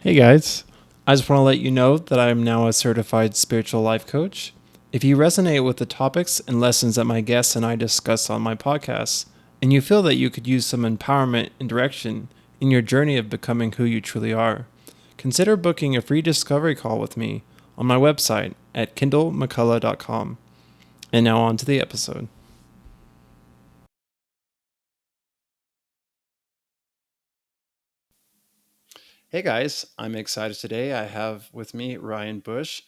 Hey guys, I just want to let you know that I am now a certified spiritual life coach. If you resonate with the topics and lessons that my guests and I discuss on my podcast, and you feel that you could use some empowerment and direction in your journey of becoming who you truly are, consider booking a free discovery call with me on my website at kindlemccullough.com. And now on to the episode. Hey guys, I'm excited today. I have with me Ryan Bush.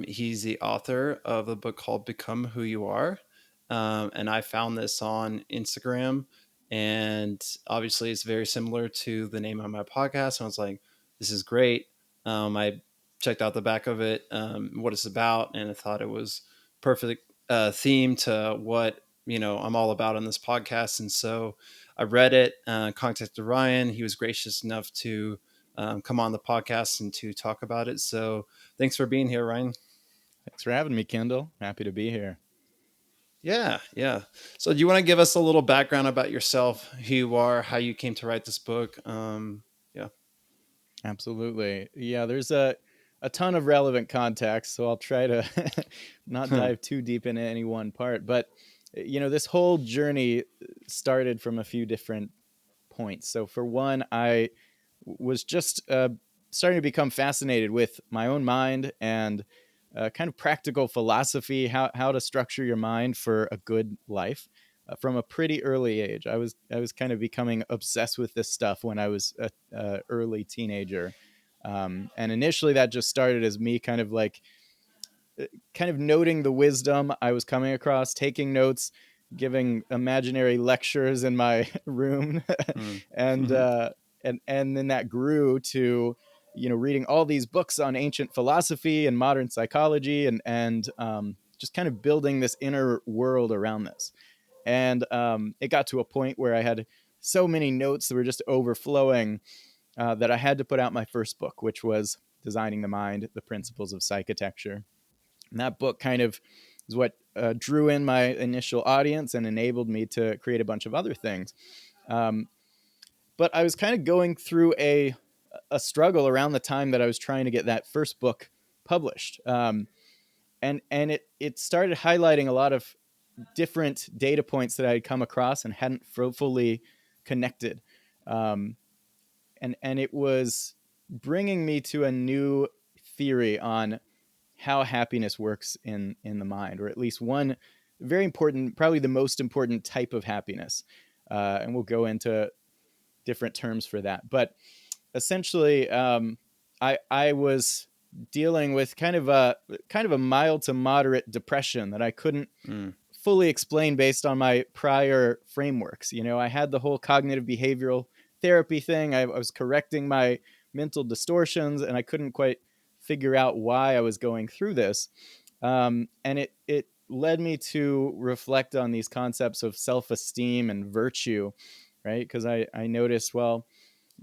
He's the author of a book called Become Who You Are. And I found this on Instagram. And obviously, it's very similar to the name of my podcast. And I was like, this is great. I checked out the back of it, what it's about, and I thought it was perfect theme to what I'm all about on this podcast. And so I read it, contacted Ryan. He was gracious enough to come on the podcast and to talk about it. So thanks for being here, Ryan. Thanks for having me, Kendall. Happy to be here. Yeah. So do you want to give us a little background about yourself, who you are, how you came to write this book? Yeah. Absolutely. Yeah, there's a ton of relevant context, so I'll try to not dive too deep into any one part. But this whole journey started from a few different points. So for one, I was just starting to become fascinated with my own mind and kind of practical philosophy, how to structure your mind for a good life. From a pretty early age, I was kind of becoming obsessed with this stuff when I was a early teenager, and initially that just started as me kind of noting the wisdom I was coming across, taking notes, giving imaginary lectures in my room, and Mm-hmm. and then that grew to reading all these books on ancient philosophy and modern psychology, and just kind of building this inner world around this. And it got to a point where I had so many notes that were just overflowing that I had to put out my first book, which was Designing the Mind: The Principles of Psychotecture. And that book kind of is what drew in my initial audience and enabled me to create a bunch of other things. Um, but I was kind of going through a struggle around the time that I was trying to get that first book published, and it started highlighting a lot of different data points that I had come across and hadn't fully connected, um, and it was bringing me to a new theory on how happiness works in the mind, or at least one very important, probably the most important type of happiness. And we'll go into different terms for that. But essentially, I was dealing with kind of a mild to moderate depression that I couldn't Mm. fully explain based on my prior frameworks. I had the whole cognitive behavioral therapy thing. I was correcting my mental distortions, and I couldn't quite figure out why I was going through this. And it led me to reflect on these concepts of self-esteem and virtue, right? Because I noticed, well,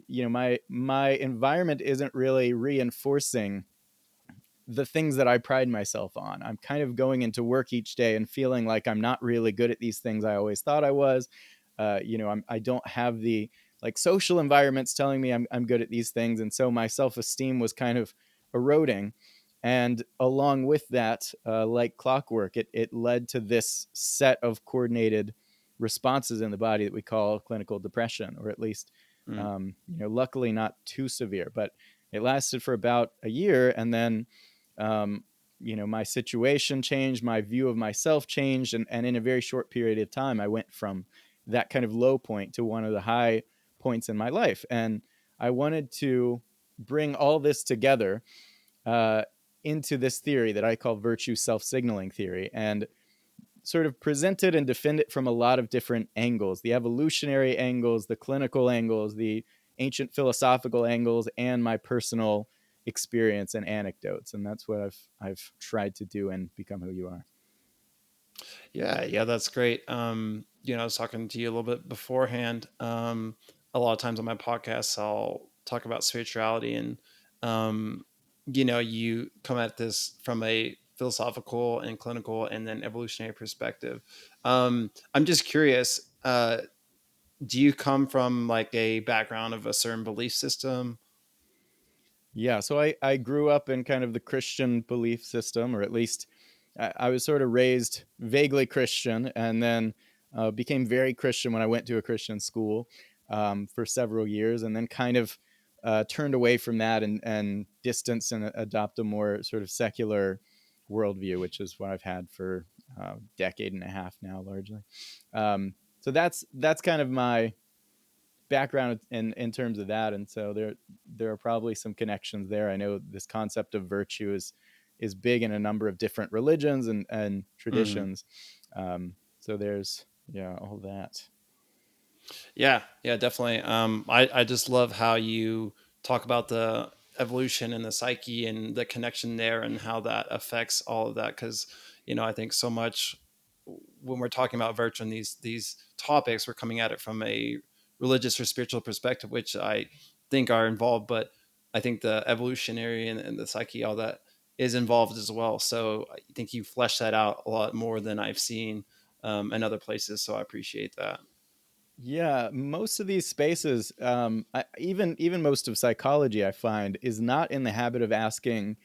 my environment isn't really reinforcing the things that I pride myself on. I'm kind of going into work each day and feeling like I'm not really good at these things I always thought I was. I don't have the social environments telling me I'm good at these things, and so my self esteem was kind of eroding. And along with that, like clockwork, it led to this set of coordinated responses in the body that we call clinical depression, or at least, Mm. luckily not too severe, but it lasted for about a year, and then um, my situation changed, my view of myself changed, and in a very short period of time, I went from that kind of low point to one of the high points in my life. And I wanted to bring all this together uh, into this theory that I call virtue self signaling theory, and sort of present it and defend it from a lot of different angles: the evolutionary angles, the clinical angles, the ancient philosophical angles, and my personal experience and anecdotes. And that's what I've tried to do and Become Who You Are. Yeah, that's great. I was talking to you a little bit beforehand. A lot of times on my podcasts, I'll talk about spirituality, and you come at this from a philosophical and clinical and then evolutionary perspective. I'm just curious. Do you come from like a background of a certain belief system? Yeah, so I grew up in kind of the Christian belief system, or at least I was sort of raised vaguely Christian, and then became very Christian when I went to a Christian school for several years, and then kind of turned away from that and distanced and adopt a more sort of secular worldview, which is what I've had for a decade and a half now, largely. So that's kind of my background in terms of that, and so there are probably some connections there. I know this concept of virtue is big in a number of different religions and Mhm. traditions. So there's yeah all that. Yeah, yeah, definitely. I just love how you talk about the evolution and the psyche and the connection there and how that affects all of that. Because I think so much when we're talking about virtue and these topics, we're coming at it from a religious or spiritual perspective, which I think are involved. But I think the evolutionary and the psyche, all that is involved as well. So I think you flesh that out a lot more than I've seen in other places. So I appreciate that. Yeah, most of these spaces, even most of psychology, I find, is not in the habit of asking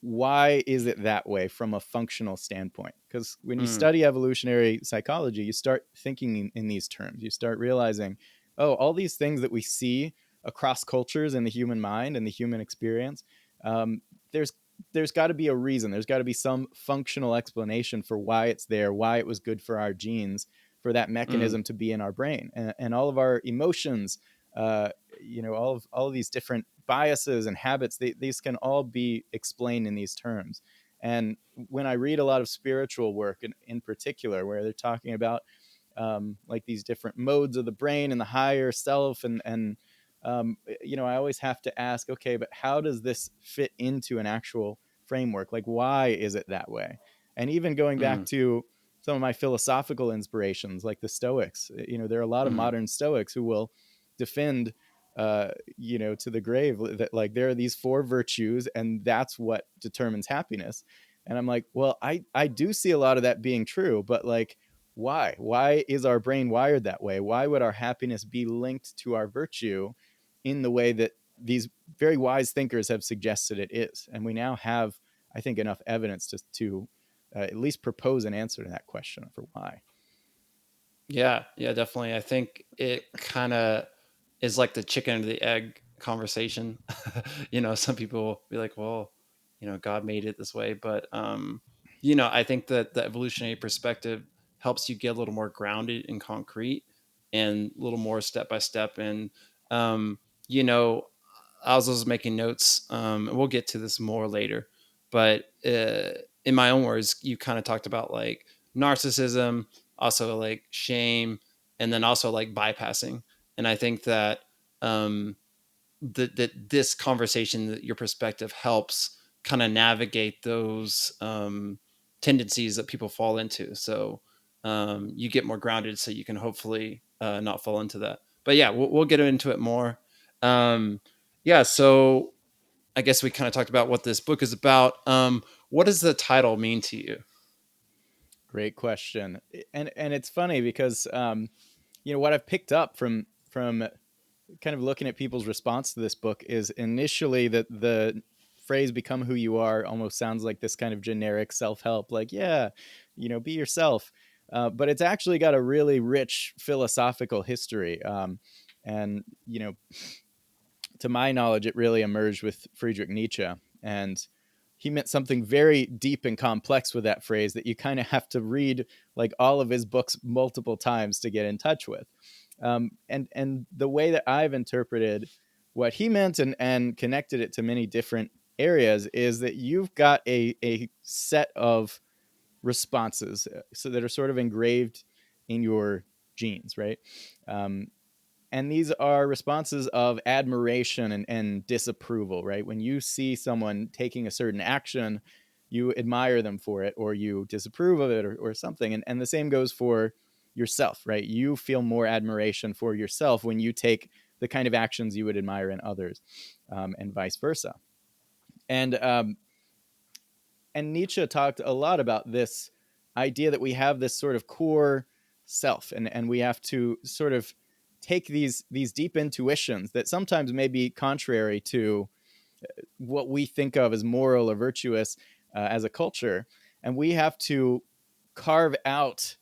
why is it that way from a functional standpoint? Because when you Mm, study evolutionary psychology, you start thinking in these terms. You start realizing, oh, all these things that we see across cultures in the human mind and the human experience, um, there's there's got to be a reason. There's got to be some functional explanation for why it's there, why it was good for our genes, for that mm. mechanism to be in our brain, and all of our emotions. Uh, all of these different biases and habits, these can all be explained in these terms. And when I read a lot of spiritual work in particular, where they're talking about like these different modes of the brain and the higher self, I always have to ask, okay, but how does this fit into an actual framework? Like, why is it that way? And even going back Mm, to some of my philosophical inspirations, like the Stoics, there are a lot of mhm. modern Stoics who will defend to the grave that like there are these four virtues and that's what determines happiness. And I'm like, well, I do see a lot of that being true, but like why is our brain wired that way? Why would our happiness be linked to our virtue in the way that these very wise thinkers have suggested it is? And we now have, I think, enough evidence to at least propose an answer to that question for why. Yeah, yeah, definitely. I think it kind of is like the chicken or the egg conversation. Some people be like, "Well, God made it this way," but I think that the evolutionary perspective helps you get a little more grounded and concrete and a little more step by step. And um, you know, I was just making notes. And we'll get to this more later, but in my own words, you kind of talked about like narcissism, also like shame, and then also like bypassing. And I think that that this conversation, that your perspective helps kind of navigate those tendencies that people fall into. So you get more grounded, so you can hopefully not fall into that. But yeah, we'll get into it more. Um, yeah, so I guess we kind of talked about what this book is about. What does the title mean to you? Great question. And it's funny because what I've picked up from kind of looking at people's response to this book is initially that the phrase "become who you are" almost sounds like this kind of generic self-help, like yeah, be yourself. But it's actually got a really rich philosophical history. And to my knowledge, it really emerged with Friedrich Nietzsche, and he meant something very deep and complex with that phrase that you kind of have to read like all of his books multiple times to get in touch with. And the way that I've interpreted what he meant and connected it to many different areas is that you've got a set of responses so that are sort of engraved in your genes, right? Um, and these are responses of admiration and disapproval, right? When you see someone taking a certain action, you admire them for it or you disapprove of it or something. And the same goes for yourself, right? You feel more admiration for yourself when you take the kind of actions you would admire in others, and vice versa. And um, and Nietzsche talked a lot about this idea that we have this sort of core self, and we have to sort of take these deep intuitions that sometimes may be contrary to what we think of as moral or virtuous as a culture, and we have to carve out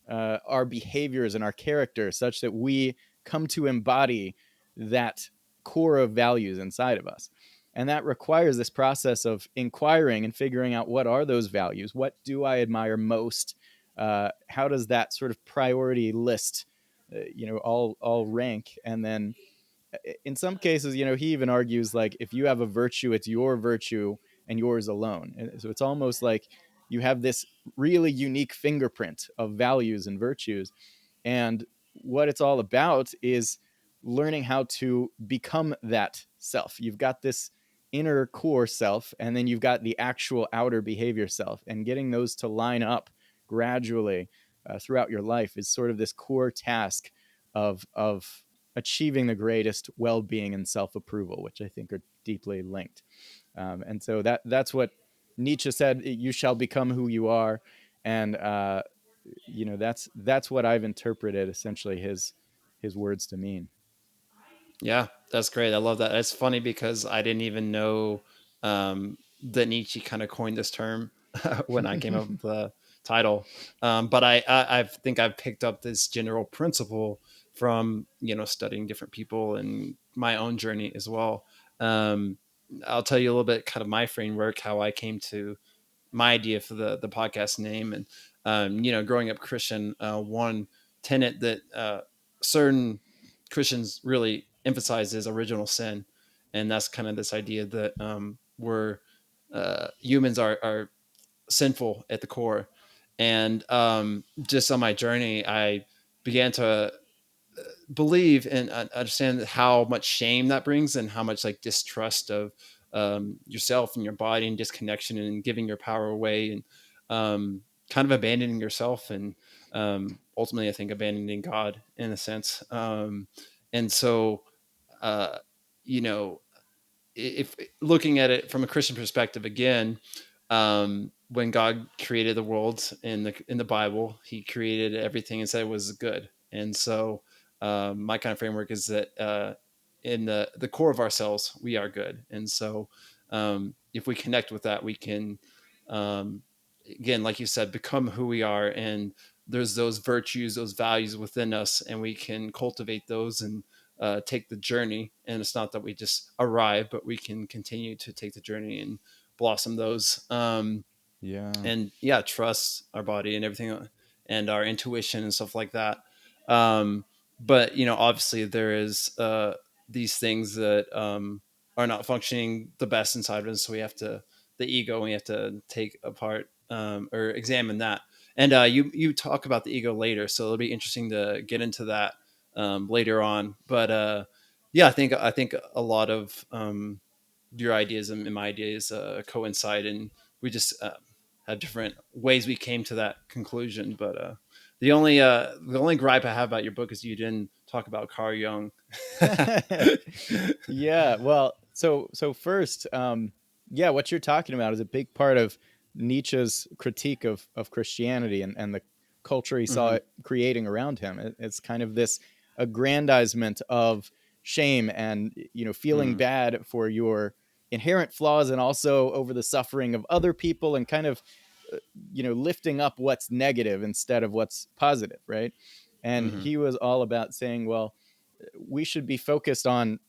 our behaviors and our character such that we come to embody that core of values inside of us. And that requires this process of inquiring and figuring out, what are those values? What do I admire most? How does that sort of priority list, all rank? And then in some cases, he even argues, like, if you have a virtue, it's your virtue and yours alone. And so it's almost like you have this really unique fingerprint of values and virtues. And what it's all about is learning how to become that self. You've got this inner core self, and then you've got the actual outer behavior self, and getting those to line up gradually throughout your life is sort of this core task of achieving the greatest well-being and self-approval, which I think are deeply linked. And so that's what Nietzsche said: "You shall become who you are." And that's what I've interpreted essentially his words to mean. Yeah, that's great. I love that. It's funny because I didn't even know that Nietzsche kind of coined this term when I came up with the title. But I think I've picked up this general principle from studying different people and my own journey as well. Um, I'll tell you a little bit kind of my framework, how I came to my idea for the podcast name. And growing up Christian, one tenet that certain Christians really emphasize is original sin, and that's kind of this idea that we're humans are sinful at the core. And just on my journey, I began to believe and understand how much shame that brings, and how much like distrust of yourself and your body, and disconnection, and giving your power away, and kind of abandoning yourself, and ultimately I think abandoning God in a sense. And so uh, you know if looking at it from a Christian perspective again, when God created the world in the Bible, He created everything and said it was good. And so, my kind of framework is that in the core of ourselves, we are good. And so, if we connect with that, we can, um, again, like you said, become who we are. And there's those virtues, those values within us, and we can cultivate those and take the journey. And it's not that we just arrive, but we can continue to take the journey and blossom those. Yeah. And yeah, trust our body and everything, and our intuition and stuff like that. Um, but obviously there is these things that are not functioning the best inside of us. So we have to the ego. We have to take apart or examine that. And you talk about the ego later, so it'll be interesting to get into that later on. But yeah, I think a lot of your ideas and my ideas coincide, and we just have different ways we came to that conclusion. But the only gripe I have about your book is you didn't talk about Carl Jung. Yeah, well, so first, yeah, what you're talking about is a big part of Nietzsche's critique of Christianity, and the culture he saw Hmm. it creating around him. It's kind of this aggrandizement of shame, and feeling Mm. bad for your inherent flaws, and also over the suffering of other people, and kind of uh, lifting up what's negative instead of what's positive, right? And Hmm. he was all about saying, well, we should be focused on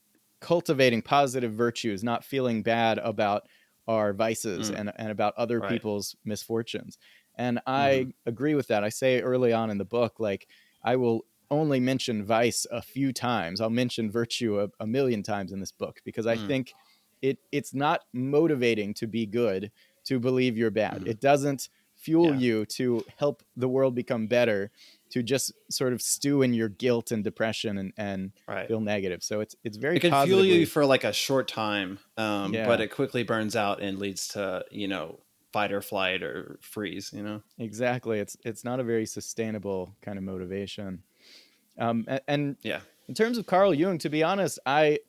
cultivating positive virtues, not feeling bad about our vices, Mm. and about other Right. people's misfortunes. And Hmm. I agree with that. I say early on in the book, like, I will only mention vice a few times. I'll mention virtue a million times in this book, because I Mm. think it's not motivating to be good, to believe you're bad. Hmm. It doesn't fuel Yeah. you to help the world become better, to just sort of stew in your guilt and depression, and Right. feel negative. So it's very It can fuel you positively. for like a short time, but Yeah, it quickly burns out and leads to fight or flight or freeze. exactly. It's not a very sustainable kind of motivation. And Yeah. in terms of Carl Jung, to be honest, I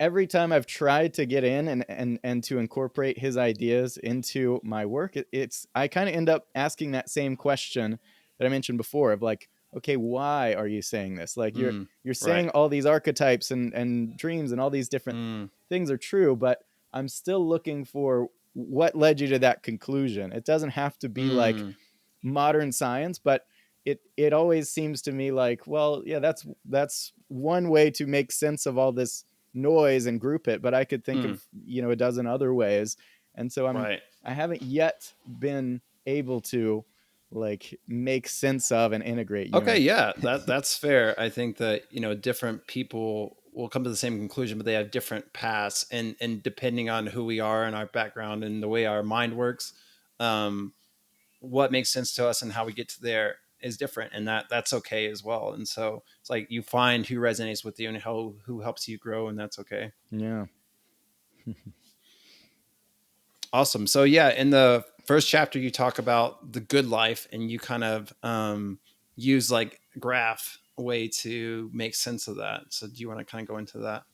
every time I've tried to get in, and to incorporate his ideas into my work, it's I kind of end up asking that same question that I mentioned before, of like, okay, why are you saying this? Like, you're Mm. you're Right. saying all these archetypes and dreams and all these different Mm. things are true, but I'm still looking for what led you to that conclusion. It doesn't have to be like Mm, modern science, but it always seems to me like, well, yeah, that's one way to make sense of all this noise and group it, but I could think mm, of, a dozen other ways. And so right. I haven't yet been able to like make sense of and integrate, Okay, yeah, that's fair. I think that, different people will come to the same conclusion, but they have different paths, and depending on who we are and our background and the way our mind works, um, what makes sense to us and how we get to there is different, and that's okay as well. And so it's like you find who resonates with you and who helps you grow, and that's okay. yeah. Awesome. So yeah, in the first chapter, you talk about the good life, and you kind of use like graph way to make sense of that. So do you want to kind of go into that?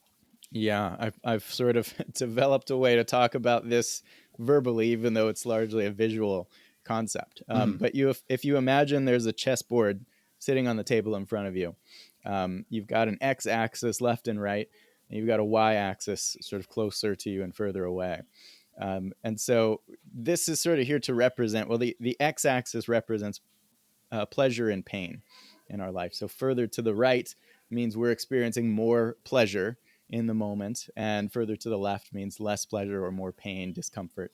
Yeah, I've sort of developed a way to talk about this verbally, even though it's largely a visual concept. Mm, But if you imagine there's a chessboard sitting on the table in front of you, you've got an x-axis left and right, and you've got a y-axis sort of closer to you and further away. And so this is sort of here to represent. Well, the x-axis represents pleasure and pain in our life. So further to the right means we're experiencing more pleasure in the moment, and further to the left means less pleasure or more pain, discomfort,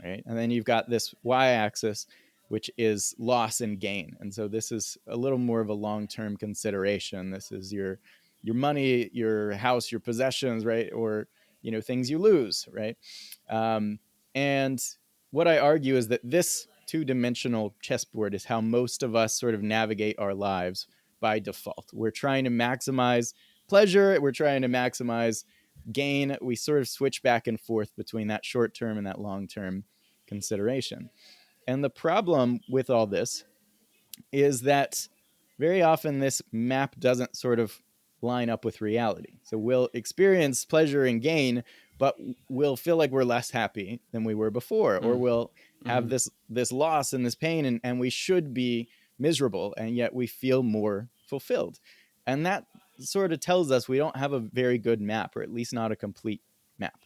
right? And then you've got this y-axis, which is loss and gain. And so this is a little more of a long-term consideration. This is your money, your house, your possessions, right? Or things you lose, right? Um, and what I argue is that this two-dimensional chessboard is how most of us sort of navigate our lives by default. We're trying to maximize pleasure. We're trying to maximize gain. We sort of switch back and forth between that short term and that long term consideration. And the problem with all this is that very often this map doesn't sort of line up with reality. So we'll experience pleasure and gain, but we'll feel like we're less happy than we were before, or mm, we'll have mm, this loss and this pain, and we should be miserable, and yet we feel more fulfilled. And that sort of tells us we don't have a very good map, or at least not a complete map.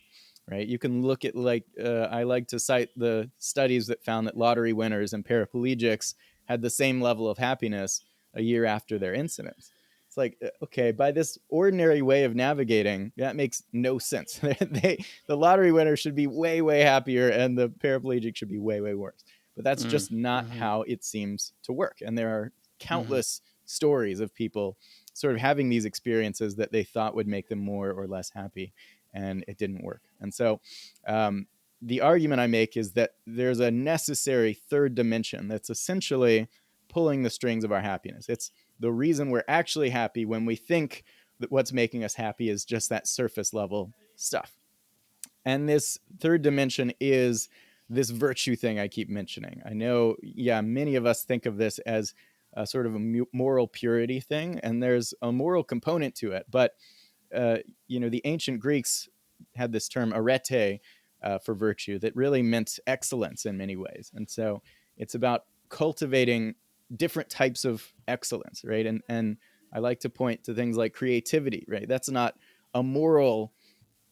Right? You can look at I like to cite the studies that found that lottery winners and paraplegics had the same level of happiness a year after their incidents. It's like, okay, by this ordinary way of navigating, that makes no sense. The lottery winner should be way, way happier, and the paraplegic should be way, way worse. But that's mm, just not mm, how it seems to work. And there are mm, countless stories of people sort of having these experiences that they thought would make them more or less happy, and it didn't work. And so, um, the argument I make is that there's a necessary third dimension that's essentially pulling the strings of our happiness. It's the reason we're actually happy when we think that what's making us happy is just that surface level stuff. And this third dimension is this virtue thing I keep mentioning. I know, yeah, many of us think of this as a sort of a moral purity thing, and there's a moral component to it. But uh, the ancient Greeks had this term arete for virtue that really meant excellence in many ways. And so it's about cultivating different types of excellence, right? And I like to point to things like creativity, right? That's not a moral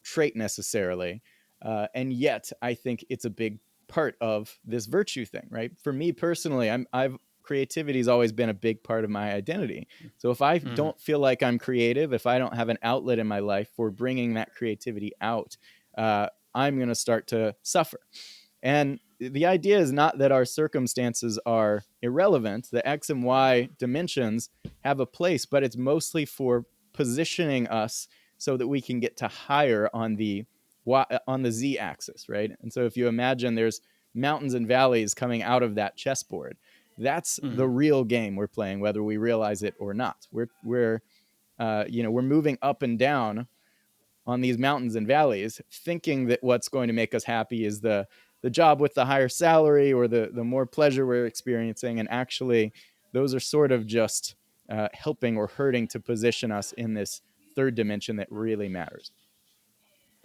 trait necessarily. And yet, I think it's a big part of this virtue thing, right? For me personally, I've creativity has always been a big part of my identity. So if I mm, don't feel like I'm creative, if I don't have an outlet in my life for bringing that creativity out, I'm going to start to suffer. And the idea is not that our circumstances are irrelevant. The X and Y dimensions have a place, but it's mostly for positioning us so that we can get to higher on the Z axis, right? And so if you imagine there's mountains and valleys coming out of that chessboard, that's the mm, real game we're playing, whether we realize it or not. We're moving up and down on these mountains and valleys, thinking that what's going to make us happy is the job with the higher salary or the more pleasure we're experiencing, and actually, those are sort of just helping or hurting to position us in this third dimension that really matters.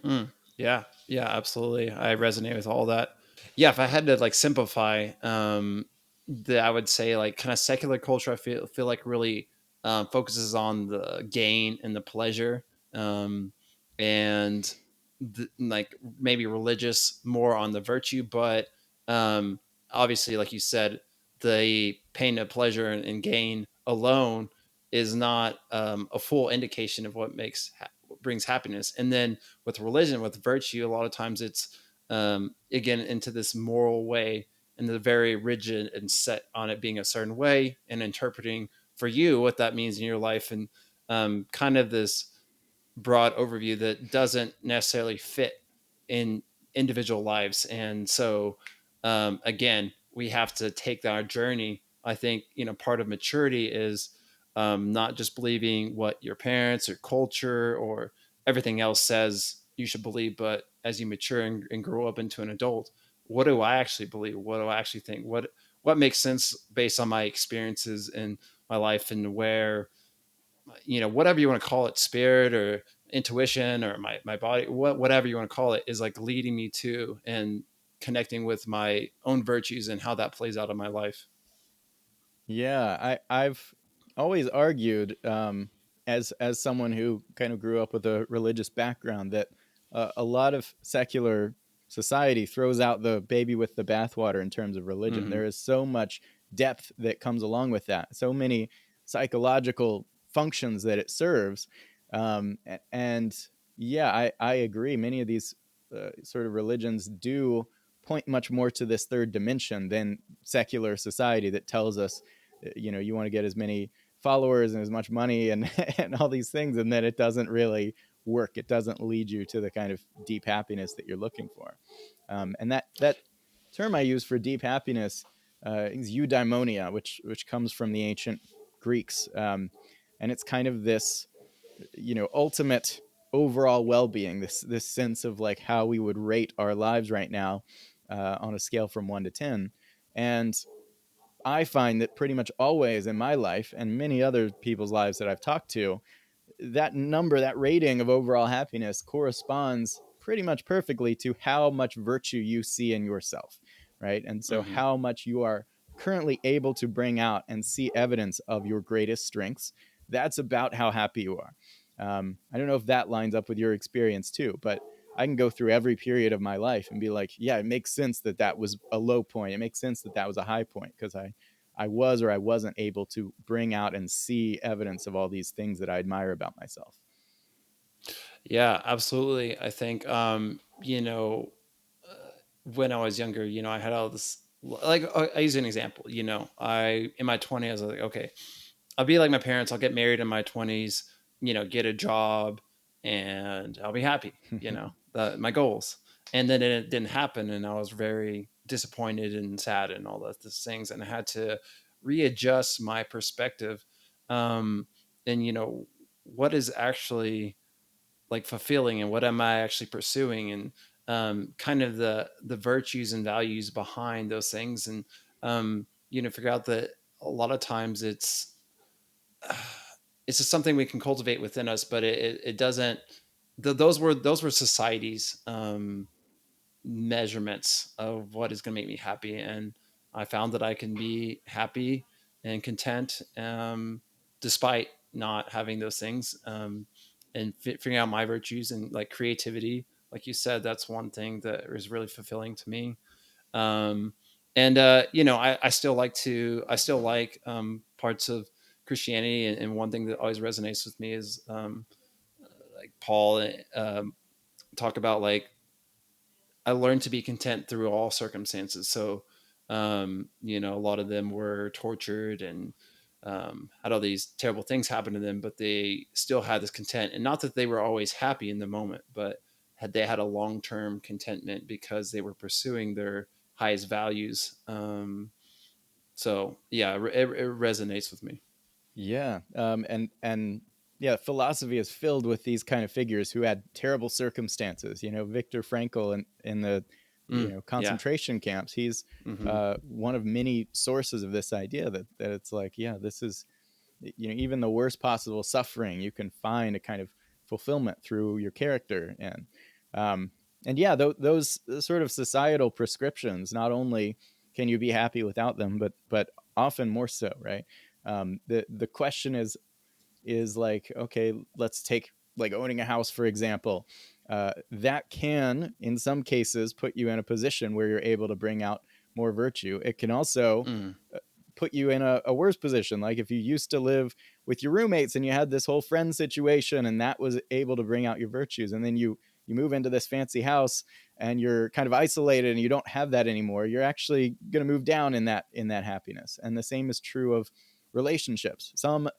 mm. Yeah, yeah, absolutely. I resonate with all that. Yeah, if I had to like simplify, I would say like kind of secular culture. I feel like really focuses on the gain and the pleasure, and like maybe religious more on the virtue, but um, obviously, like you said, the pain of pleasure and gain alone is not a full indication of what what brings happiness. And then with religion, with virtue, a lot of times it's again into this moral way, and the very rigid and set on it being a certain way, and interpreting for you what that means in your life, and kind of this broad overview that doesn't necessarily fit in individual lives. And so, again, we have to take our journey. I think, part of maturity is not just believing what your parents or culture or everything else says you should believe, but as you mature and grow up into an adult, what do I actually believe? What do I actually think? What makes sense based on my experiences in my life, and where, whatever you want to call it, spirit or intuition or my body, whatever you want to call it, is like leading me to and connecting with my own virtues and how that plays out in my life. Yeah, I've always argued, as someone who kind of grew up with a religious background, that a lot of secular society throws out the baby with the bathwater in terms of religion. Hmm. There is so much depth that comes along with that, so many psychological functions that it serves, and yeah, I agree. Many of these sort of religions do point much more to this third dimension than secular society that tells us, you want to get as many followers and as much money and and all these things, and then it doesn't really work. It doesn't lead you to the kind of deep happiness that you're looking for. And that term I use for deep happiness is eudaimonia, which comes from the ancient Greeks, and it's kind of this, ultimate overall well-being, this sense of like how we would rate our lives right now on a scale from 1 to 10. And I find that pretty much always in my life and many other people's lives that I've talked to, that number, that rating of overall happiness corresponds pretty much perfectly to how much virtue you see in yourself, right? And so, Hmm. how much you are currently able to bring out and see evidence of your greatest strengths, that's about how happy you are. I don't know if that lines up with your experience too, but I can go through every period of my life and be like, yeah, it makes sense that that was a low point. It makes sense that that was a high point because I was or I wasn't able to bring out and see evidence of all these things that I admire about myself. Yeah, absolutely. I think, when I was younger, I had all this, like, I use an example, in my 20s, I was like, okay, I'll be like my parents. I'll get married in my 20s, get a job, and I'll be happy, my goals. And then it didn't happen. And I was very disappointed and sad and all those things. And I had to readjust my perspective. Um, and, what is actually like fulfilling, and what am I actually pursuing, and kind of the virtues and values behind those things. And, figure out that a lot of times it's just something we can cultivate within us, but it doesn't. Those were society's measurements of what is going to make me happy, and I found that I can be happy and content, despite not having those things, and figuring out my virtues and like creativity. Like you said, that's one thing that is really fulfilling to me. um, and I still like parts of Christianity, and one thing that always resonates with me is like Paul talk about, like, I learned to be content through all circumstances. So, a lot of them were tortured and had all these terrible things happen to them, but they still had this content. And not that they were always happy in the moment, but they had a long term contentment because they were pursuing their highest values. So, yeah, it resonates with me. Yeah, and yeah, philosophy is filled with these kind of figures who had terrible circumstances. Viktor Frankl in the Yeah. concentration camps. He's Hmm. one of many sources of this idea that it's like, yeah, this is, even the worst possible suffering, you can find a kind of fulfillment through your character. Um, and yeah, those sort of societal prescriptions, not only can you be happy without them, but often more so, right? The question is like, okay, let's take like owning a house, for example, that can, in some cases, put you in a position where you're able to bring out more virtue. It can also Mm, put you in a worse position. Like if you used to live with your roommates and you had this whole friend situation and that was able to bring out your virtues, and then you move into this fancy house and you're kind of isolated and you don't have that anymore, you're actually going to move down in that happiness. And the same is true of relationships. Some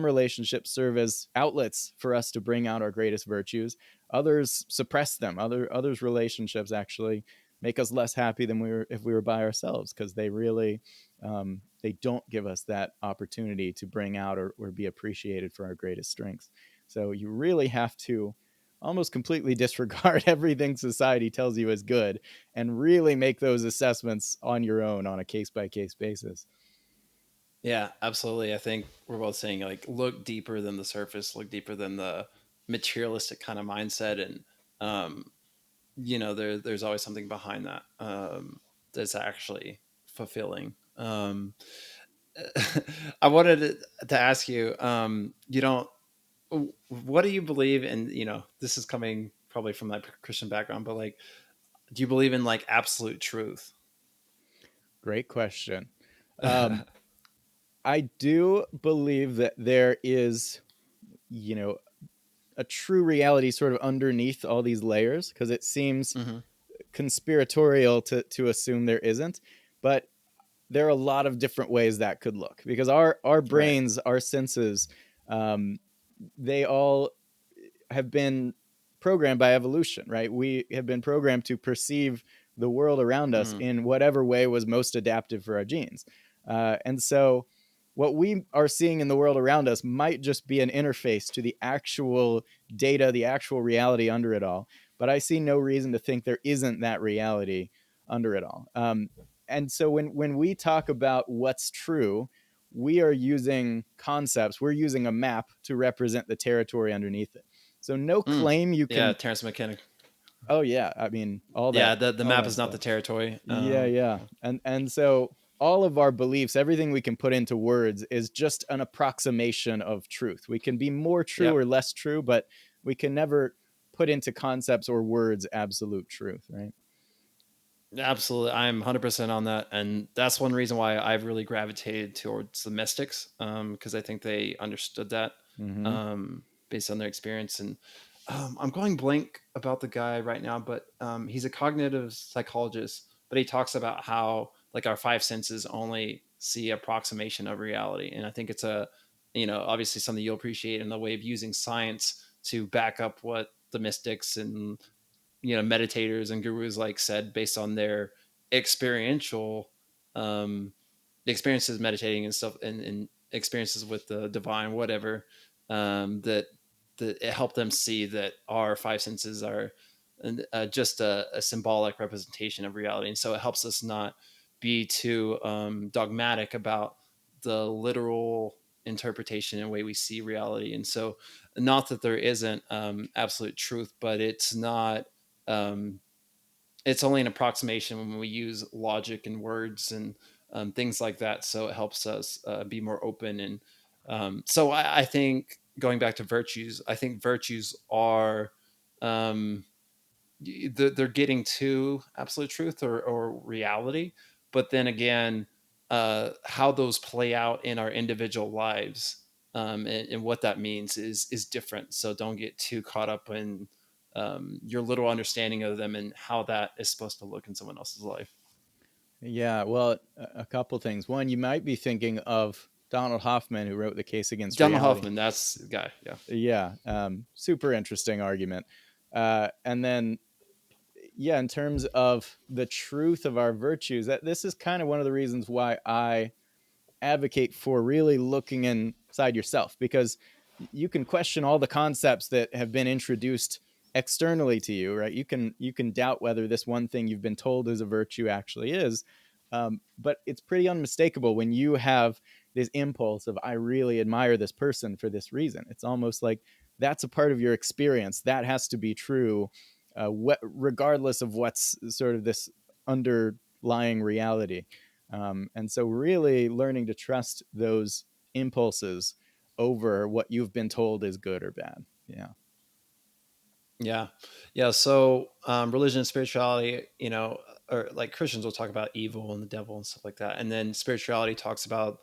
relationships serve as outlets for us to bring out our greatest virtues. Others suppress them. Others relationships actually make us less happy than we were if we were by ourselves, because they really they don't give us that opportunity to bring out or be appreciated for our greatest strengths. So you really have to almost completely disregard everything society tells you is good and really make those assessments on your own on a case by case basis. yeah, absolutely. I think we're both saying like look deeper than the surface, look deeper than the materialistic kind of mindset, and um, there's always something behind that that's actually fulfilling. I wanted to ask you, what do you believe in? This is coming probably from that Christian background, but like, do you believe in like absolute truth? Great question. Um, I do believe that there is, you know, a true reality sort of underneath all these layers, because it seems Hmm. conspiratorial to assume there isn't. But there are a lot of different ways that could look, because our Right. brains, our senses, um, they all have been programmed by evolution, right? We have been programmed to perceive the world around us Mm, in whatever way was most adaptive for our genes. And so, what we are seeing in the world around us might just be an interface to the actual data, the actual reality under it all. But I see no reason to think there isn't that reality under it all. And so, when we talk about what's true, we are using concepts, we're using a map to represent the territory underneath it. So no mm. claim you Yeah, can. Terrence McKenna. Oh yeah, I mean Yeah, the all map that is not the stuff. territory. Yeah, yeah. Yeah. And so all of our beliefs, everything we can put into words is just an approximation of truth. We can be more true Yep. or less true, but we can never put into concepts or words absolute truth, right? Absolutely. I'm 100% on that. And that's one reason why I've really gravitated towards the mystics, because I think they understood that Mm-hmm. based on their experience. And I'm going blank about the guy right now, but he's a cognitive psychologist, but he talks about how like our five senses only see approximation of reality. And I think it's obviously something you'll appreciate in the way of using science to back up what the mystics and meditators and gurus like said based on their experiential um experiences meditating and stuff, and experiences with the divine, whatever, that it helped them see that our five senses are just a symbolic representation of reality, and so it helps us not be too dogmatic about the literal interpretation and way we see reality. And so, not that there isn't absolute truth, but um, it's only an approximation when we use logic and words and things like that. So it helps us be more open. And so I think, going back to virtues, I think virtues are um, they're getting to absolute truth or reality, but then again, how those play out in our individual lives, and what that means is different. So don't get too caught up in your little understanding of them and how that is supposed to look in someone else's life. Yeah, well, a couple things. One, you might be thinking of Donald Hoffman, who wrote The Case Against Donald Reality. Hoffman, that's the guy. Yeah. Yeah, super interesting argument. And then, yeah, in terms of the truth of our virtues, that this is kind of one of the reasons why I advocate for really looking inside yourself, because you can question all the concepts that have been introduced externally to you, right? You can doubt whether this one thing you've been told is a virtue actually is. But it's pretty unmistakable when you have this impulse of, I really admire this person for this reason. It's almost like that's a part of your experience that has to be true, regardless of what's sort of this underlying reality. And so, really learning to trust those impulses over what you've been told is good or bad. Yeah. Yeah. Yeah. So, religion and spirituality, or like Christians will talk about evil and the devil and stuff like that. And then spirituality talks about,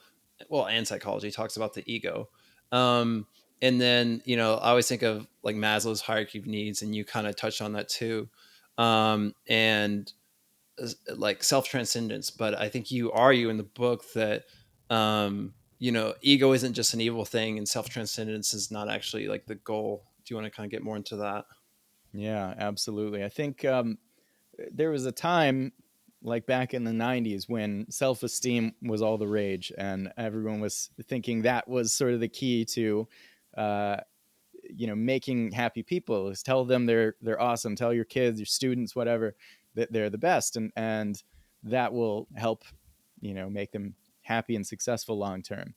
well, and psychology talks about the ego. Um, and then, I always think of like Maslow's hierarchy of needs, and you kind of touched on that too. And like self transcendence. But I think you argue in the book that, ego isn't just an evil thing, and self transcendence is not actually like the goal. Do you want to kind of get more into that? Yeah, absolutely. I think there was a time like back in the 90s when self-esteem was all the rage and everyone was thinking that was sort of the key to uh, making happy people is tell them they're awesome, tell your kids, your students, whatever, that they're the best, and that will help make them happy and successful long term.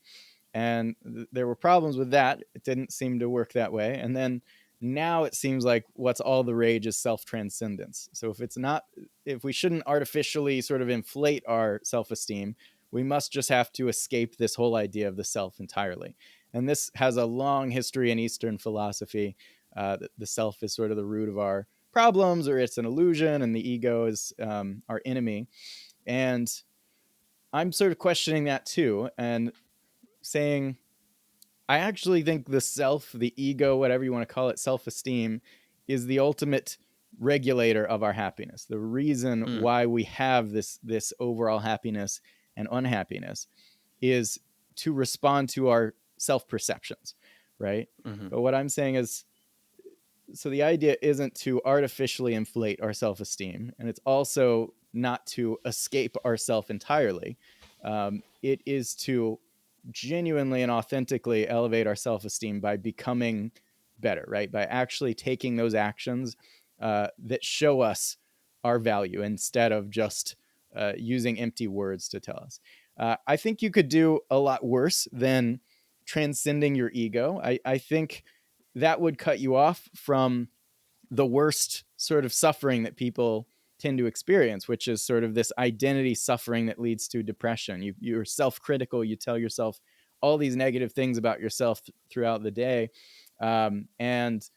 And there were problems with that. It didn't seem to work that way. And then now it seems like what's all the rage is self transcendence. So if we shouldn't artificially sort of inflate our self esteem, we must just have to escape this whole idea of the self entirely. And this has a long history in Eastern philosophy. The self is sort of the root of our problems, or it's an illusion, and the ego is our enemy. And I'm sort of questioning that too, and saying, I actually think the self, the ego, whatever you want to call it, self esteem, is the ultimate regulator of our happiness. The reason Mm, why we have this overall happiness and unhappiness is to respond to our self perceptions, right? hmm But what I'm saying is, so the idea isn't to artificially inflate our self-esteem, and it's also not to escape ourself entirely. It is to genuinely and authentically elevate our self-esteem by becoming better, right? By actually taking those actions that show us our value instead of just using empty words to tell us. I think you could do a lot worse than transcending your ego. I think that would cut you off from the worst sort of suffering that people tend to experience, which is sort of this identity suffering that leads to depression. You're self-critical. You tell yourself all these negative things about yourself throughout the day, and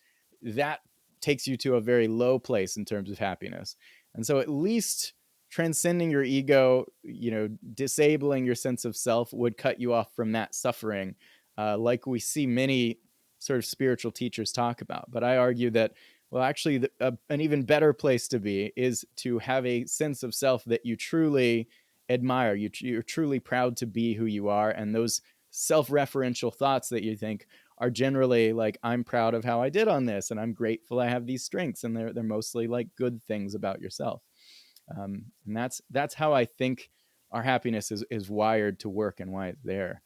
that takes you to a very low place in terms of happiness. And so, at least transcending your ego, disabling your sense of self, would cut you off from that suffering, like we see many sort of spiritual teachers talk about. But I argue that, well, actually, an even better place to be is to have a sense of self that you truly admire. You're truly proud to be who you are. And those self referential thoughts that you think are generally like, I'm proud of how I did on this, and I'm grateful I have these strengths. And they're mostly like good things about yourself. And that's how I think our happiness is wired to work and why it's there.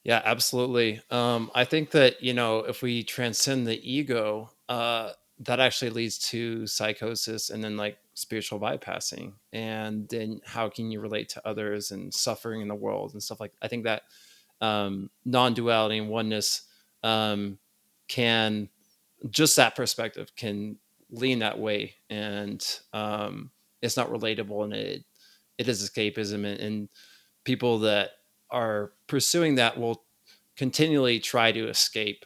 Yeah, absolutely. I think that, if we transcend the ego, that actually leads to psychosis and then like spiritual bypassing. And then how can you relate to others and suffering in the world and stuff like I think that non duality and oneness um, can, just that perspective can lean that way. And it's not relatable, and it is escapism. And people that are pursuing that will continually try to escape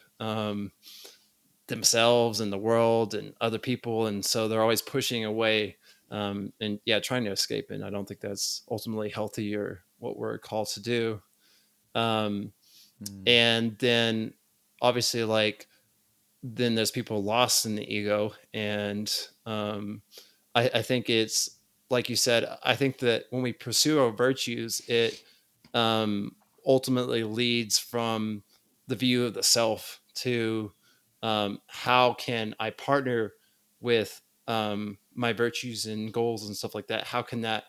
themselves and the world and other people, and so they're always pushing away, and yeah, trying to escape. And I don't think that's ultimately healthy or what we're called to do. um, Mm. and then obviously, like, then there's people lost in the ego. And I think it's like you said. I think that when we pursue our virtues, it um, ultimately leads from the view of the self to how can I partner with my virtues and goals and stuff like that. How can that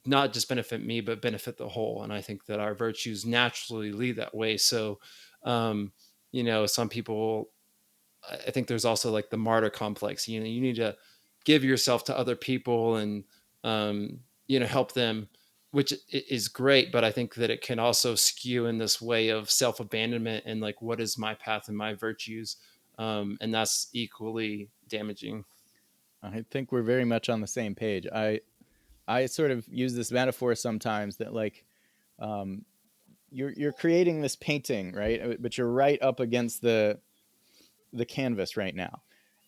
not just benefit me but benefit the whole? And I think that our virtues naturally lead that way. So um, some people, I think there's also like the martyr complex. You need to give yourself to other people and help them, which is great. But I think that it can also skew in this way of self abandonment and like, what is my path and my virtues, and that's equally damaging. I think we're very much on the same page. I sort of use this metaphor sometimes that, like, um, you're creating this painting, right? But you're right up against the canvas right now,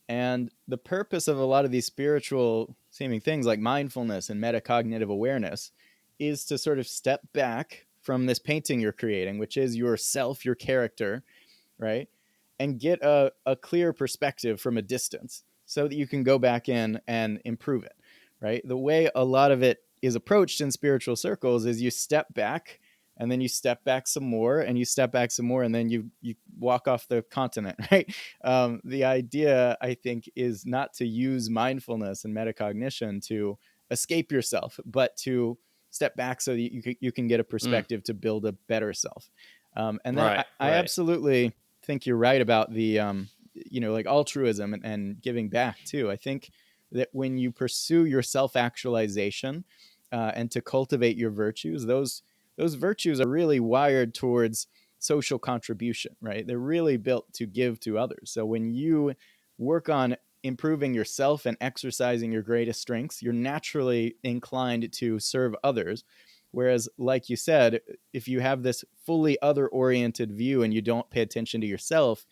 And the purpose of a lot of these spiritual seeming things like mindfulness and metacognitive awareness is to sort of step back from this painting you're creating, which is yourself, your character, right? And get a clear perspective from a distance so that you can go back in and improve it, right? The way a lot of it is approached in spiritual circles is you step back and then you step back some more and you step back some more and then you walk off the continent, right? The idea, I think, is not to use mindfulness and metacognition to escape yourself, but to step back so that you can get a Mm, perspective to build a better self. And then right, I right. absolutely think you're right about the like altruism and giving back too. I think that when you pursue your self actualization and to cultivate your virtues, those virtues are really wired towards social contribution, right? They're really built to give to others. So when you work on improving yourself and exercising your greatest strengths, you're naturally inclined to serve others. Whereas, like you said, if you have this fully other oriented view and you don't pay attention to yourself,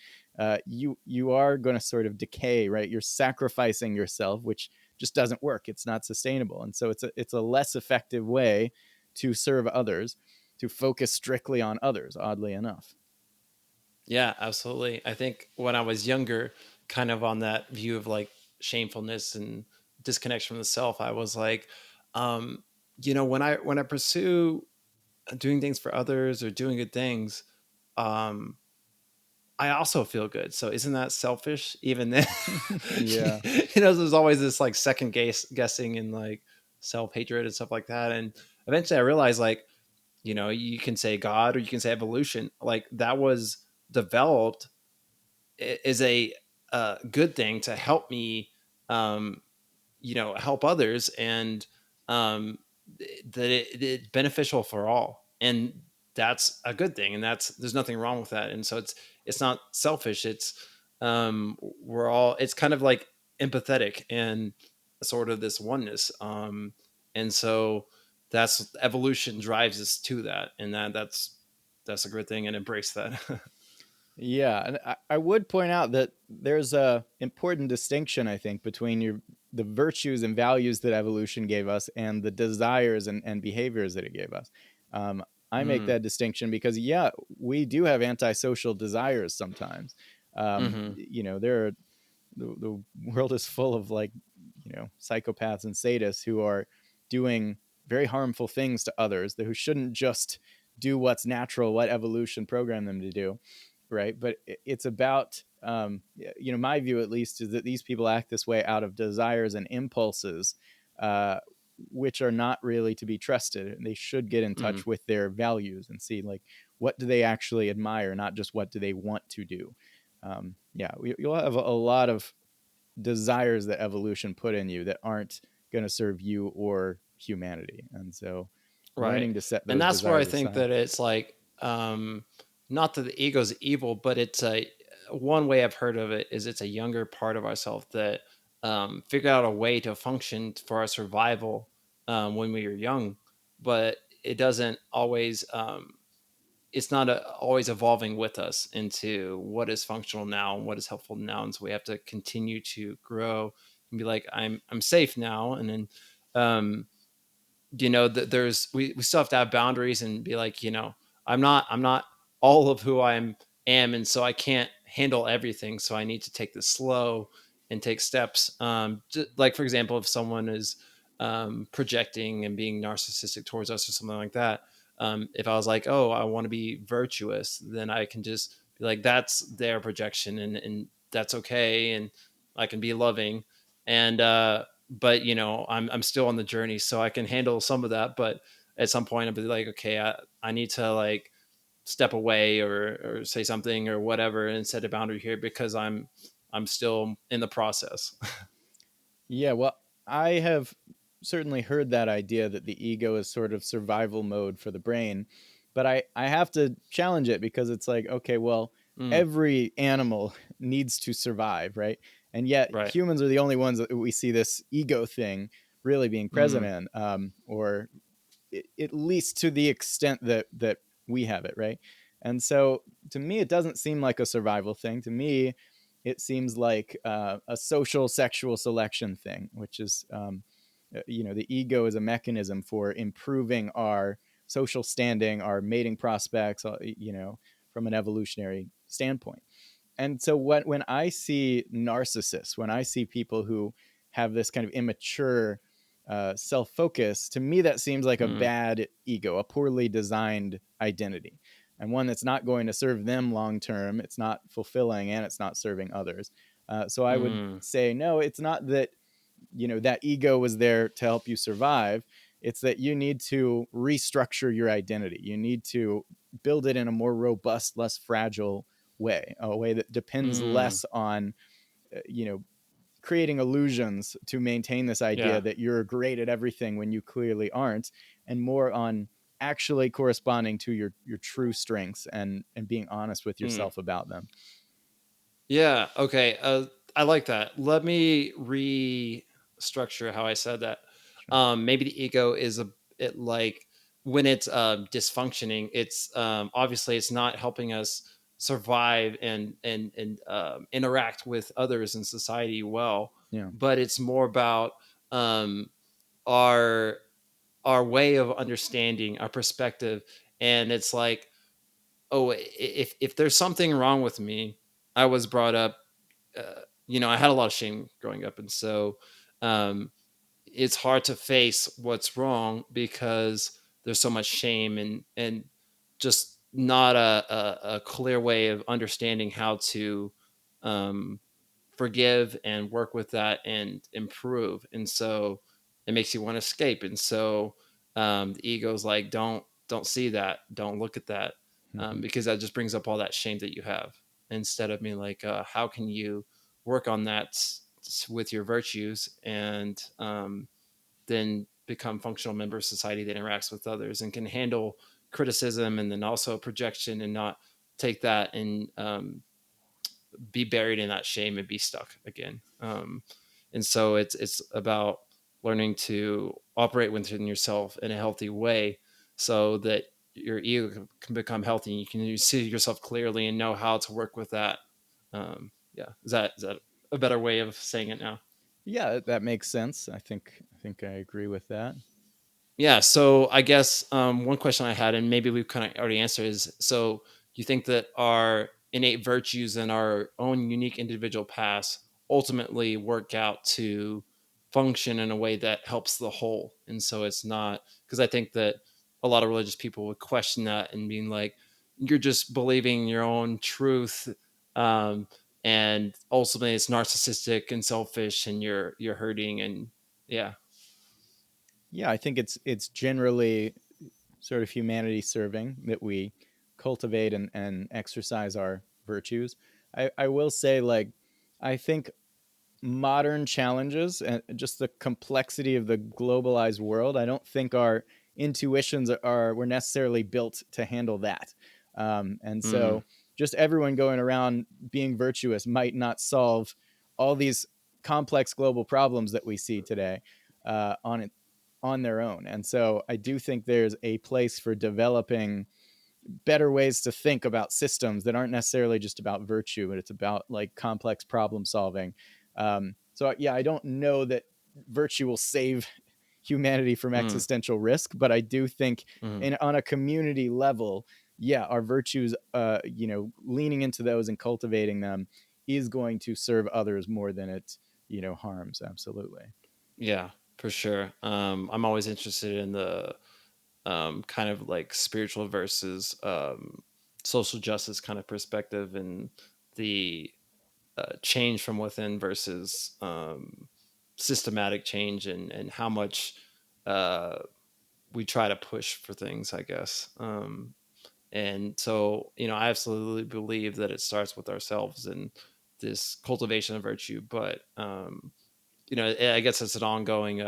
you are going to sort of decay, right? You're sacrificing yourself, which just doesn't work. It's not sustainable, and so it's a less effective way to serve others, to focus strictly on others. Oddly enough. Yeah, absolutely. I think when I was younger, kind of on that view of like shamefulness and disconnection from the self, I was like, um, when I pursue doing things for others or doing good things, um, I also feel good. So isn't that selfish? Even then, Yeah. there's always this like guessing and like self hatred and stuff like that. And eventually, I realized like, you can say God or you can say evolution. Like that was developed is a good thing to help me, um, help others, and um, that it's beneficial for all, and that's a good thing, and there's nothing wrong with that, and so it's not selfish. We're all it's kind of like empathetic and sort of this oneness, and so that's evolution drives us to that, and that's a good thing, and embrace that. Yeah, and I would point out that there's a important distinction, I think, between the virtues and values that evolution gave us and the desires and behaviors that it gave us. I make Mm. that distinction because, yeah, we do have antisocial desires sometimes. Hmm. There are the world is full of like psychopaths and sadists who are doing very harmful things to others who shouldn't just do what's natural, what evolution programmed them to do, right? But it's about my view at least is that these people act this way out of desires and impulses, uh, which are not really to be trusted. They should get in Hmm. touch with their values and see like what do they actually admire, not just what do they want to do. Yeah, you'll have a lot of desires that evolution put in you that aren't going to serve you or humanity, and so Right. learning to set And those that's where I desires think aside. that it's like, not that the ego is evil, but it's a one way I've heard of it is it's a younger part of ourselves that figured out a way to function for our survival when we were young, but it doesn't always. It's not always evolving with us into what is functional now and what is helpful now, and so we have to continue to grow and be like, I'm safe now, and then um, that we still have to have boundaries and be like, I'm not all of who am, and so I can't handle everything, so I need to take this slow and take steps, like for example, if someone is projecting and being narcissistic towards us or something like that, if I was like, oh, I want to be virtuous, then I can just be like, that's their projection, and that's okay, and I can be loving, and but I'm still on the journey, so I can handle some of that, but at some point I'll be like, okay, I need to like step away or say something or whatever and set a boundary here because I'm still in the process. Yeah, well, I have certainly heard that idea that the ego is sort of survival mode for the brain, but I have to challenge it because it's like, okay, well, Mm, every animal needs to survive, right? And yet right. humans are the only ones that we see this ego thing really being present Mm, in, or at least to the extent that we have it, right? And so to me, it doesn't seem like a survival thing. To me, it seems like a social sexual selection thing, which is, the ego is a mechanism for improving our social standing, our mating prospects, from an evolutionary standpoint. And so when I see narcissists, when I see people who have this kind of immature self-focus, to me that seems like a Mm, bad ego, a poorly designed identity, and one that's not going to serve them long term. It's not fulfilling, and it's not serving others. So I would mm, say no. It's not that that ego was there to help you survive. It's that you need to restructure your identity. You need to build it in a more robust, less fragile way, a way that depends mm. less on creating illusions to maintain this idea Yeah. that you're great at everything when you clearly aren't, and more on actually corresponding to your true strengths and being honest with Mm. yourself about them. Yeah. Okay. I like that. Let me restructure how I said that. Sure. Maybe the ego is it like when it's dysfunctioning. It's obviously it's not helping us survive and interact with others in society well. Yeah. But it's more about um, our our way of understanding, our perspective, and it's like, oh, if there's something wrong with me, I was brought up, I had a lot of shame growing up, and so um, it's hard to face what's wrong because there's so much shame and just not a clear way of understanding how to um, forgive and work with that and improve. And so it makes you want to escape. And so the ego's like, don't see that, don't look at that, Mm-hmm. because that just brings up all that shame that you have. Instead of being like, how can you work on that with your virtues and then become functional member of society that interacts with others and can handle criticism and then also projection and not take that and be buried in that shame and be stuck again. And so it's about learning to operate within yourself in a healthy way, so that your ego can become healthy and you can see yourself clearly and know how to work with that. Yeah, is that a better way of saying it now? Yeah, that makes sense. I think I agree with that. Yeah. So I guess one question I had, and maybe we've kind of already answered, is so you think that our innate virtues and our own unique individual paths ultimately work out to function in a way that helps the whole. And so it's not, because I think that a lot of religious people would question that and being like, you're just believing your own truth. Um, and ultimately it's narcissistic and selfish and you're hurting and yeah. Yeah, I think it's generally sort of humanity serving that we cultivate and exercise our virtues. I will say, like, I think modern challenges and just the complexity of the globalized world, I don't think our intuitions are were necessarily built to handle that. And Mm, so just everyone going around being virtuous might not solve all these complex global problems that we see today on their own. And so I do think there's a place for developing better ways to think about systems that aren't necessarily just about virtue, but it's about like complex problem solving. So yeah, I don't know that virtue will save humanity from mm. existential risk, but I do think Mhm. on a community level, yeah, our virtues, leaning into those and cultivating them is going to serve others more than it, harms. Absolutely. Yeah, for sure. I'm always interested in the kind of like spiritual versus social justice kind of perspective and the change from within versus systematic change and how much uh, we try to push for things, I guess. And so, I absolutely believe that it starts with ourselves and this cultivation of virtue. But I guess it's an ongoing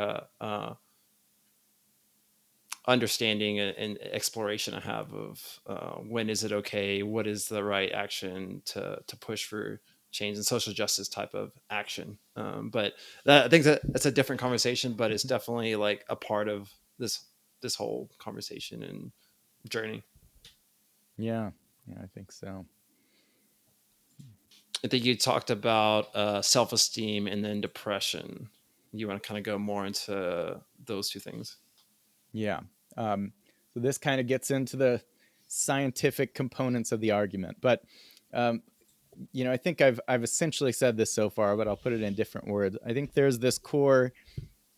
understanding and exploration I have of when is it okay, what is the right action to push for change and social justice type of action. But I think that that's a different conversation, but it's definitely like a part of this whole conversation and journey. Yeah, yeah, I think so. I think you talked about self-esteem and then depression. You want to kind of go more into those two things? Yeah. Um, so this kind of gets into the scientific components of the argument, but um, I think I've essentially said this so far, but I'll put it in different words. I think there's this core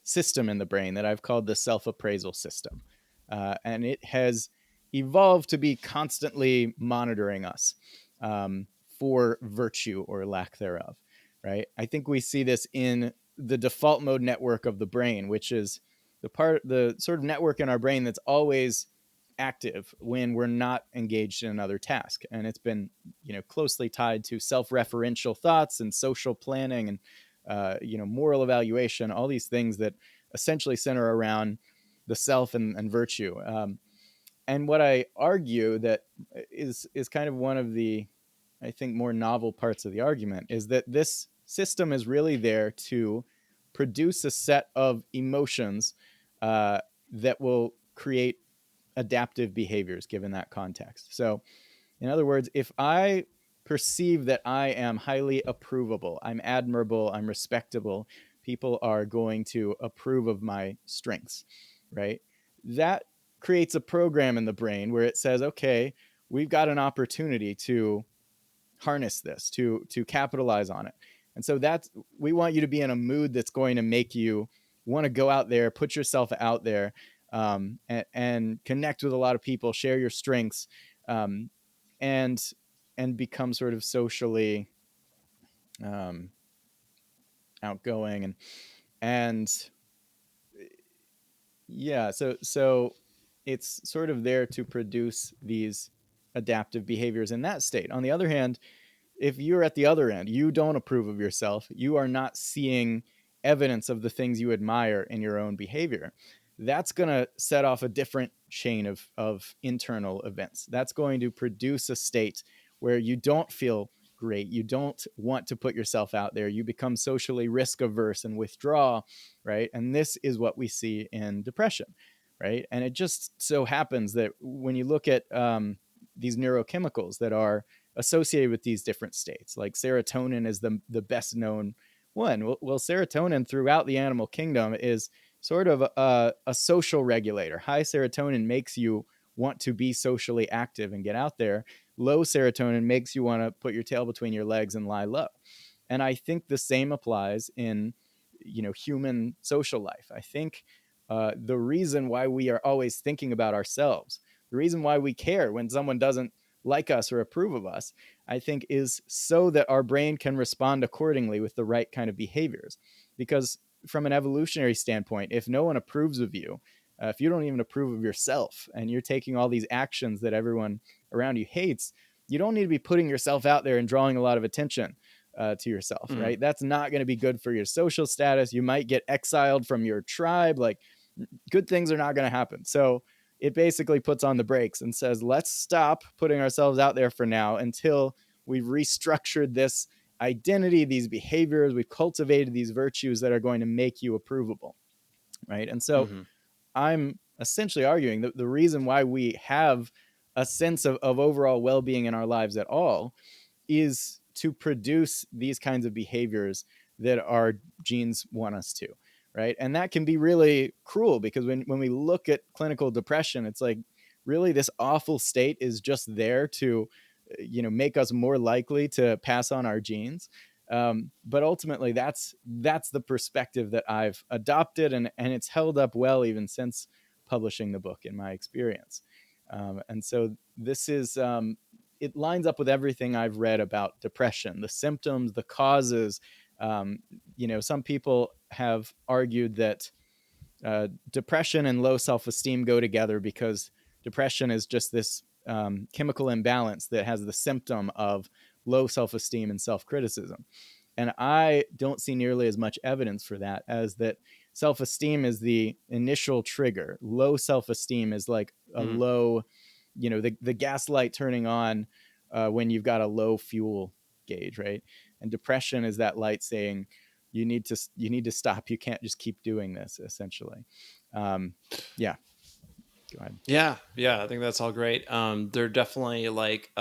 system in the brain that I've called the self-appraisal system, and it has evolved to be constantly monitoring us for virtue or lack thereof. Right? I think we see this in the default mode network of the brain, which is the sort of network in our brain that's always active when we're not engaged in another task, and it's been closely tied to self-referential thoughts and social planning and moral evaluation, all these things that essentially center around the self and virtue. And what I argue that is kind of one of the, I think, more novel parts of the argument is that this system is really there to produce a set of emotions uh, that will create adaptive behaviors given that context. So, in other words, if I perceive that I am highly approvable, I'm admirable, I'm respectable, people are going to approve of my strengths, right? That creates a program in the brain where it says, okay, we've got an opportunity to harness this, to capitalize on it. And so that's, we want you to be in a mood that's going to make you want to go out there, put yourself out there, and connect with a lot of people, share your strengths, um, and and become sort of socially um, outgoing and yeah. So it's sort of there to produce these adaptive behaviors in that state. On the other hand, if you're at the other end, you don't approve of yourself, you are not seeing evidence of the things you admire in your own behavior, that's going to set off a different chain of internal events. That's going to produce a state where you don't feel great. You don't want to put yourself out there. You become socially risk averse and withdraw, right? And this is what we see in depression, right? And it just so happens that when you look at these neurochemicals that are associated with these different states. Like serotonin is the best known one. Well, serotonin throughout the animal kingdom is sort of a social regulator. High serotonin makes you want to be socially active and get out there. Low serotonin makes you want to put your tail between your legs and lie low. And I think the same applies in human social life. I think the reason why we are always thinking about ourselves, the reason why we care when someone doesn't like us or approve of us, I think is so that our brain can respond accordingly with the right kind of behaviors. Because from an evolutionary standpoint, if no one approves of you, if you don't even approve of yourself and you're taking all these actions that everyone around you hates, you don't need to be putting yourself out there and drawing a lot of attention to yourself, Mm-hmm. right? That's not going to be good for your social status. You might get exiled from your tribe. Like, good things are not going to happen. So it basically puts on the brakes and says, let's stop putting ourselves out there for now until we've restructured this identity, these behaviors, we've cultivated these virtues that are going to make you approvable, right? And so Mm-hmm. I'm essentially arguing that the reason why we have a sense of overall well-being in our lives at all is to produce these kinds of behaviors that our genes want us to, right? And that can be really cruel because when we look at clinical depression, it's like really this awful state is just there to make us more likely to pass on our genes. But ultimately that's the perspective that I've adopted, and it's held up well even since publishing the book in my experience. And so this is it lines up with everything I've read about depression, the symptoms, the causes. Um, some people have argued that depression and low self-esteem go together because depression is just this chemical imbalance that has the symptom of low self-esteem and self-criticism. And I don't see nearly as much evidence for that as that self-esteem is the initial trigger. Low self-esteem is like a Mm-hmm. low, the gas light turning on when you've got a low fuel gauge, right? And depression is that light saying you need to stop. You can't just keep doing this. Essentially, yeah. Go ahead. Yeah, yeah, I think that's all great. They're definitely like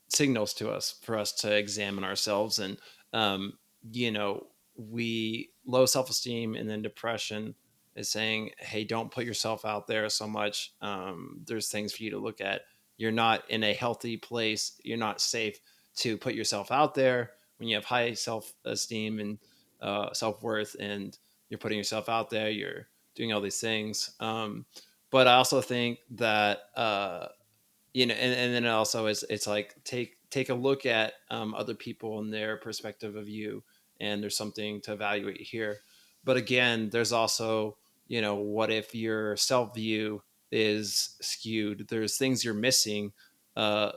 signals to us for us to examine ourselves. And um, you know, we low self-esteem and then depression is saying, hey, don't put yourself out there so much. There's things for you to look at. You're not in a healthy place, you're not safe to put yourself out there when you have high self-esteem and self-worth, and you're putting yourself out there, you're doing all these things. But I also think that and then also it's like take a look at other people and their perspective of you, and there's something to evaluate here. But again, there's also, what if your self view is skewed? There's things you're missing uh,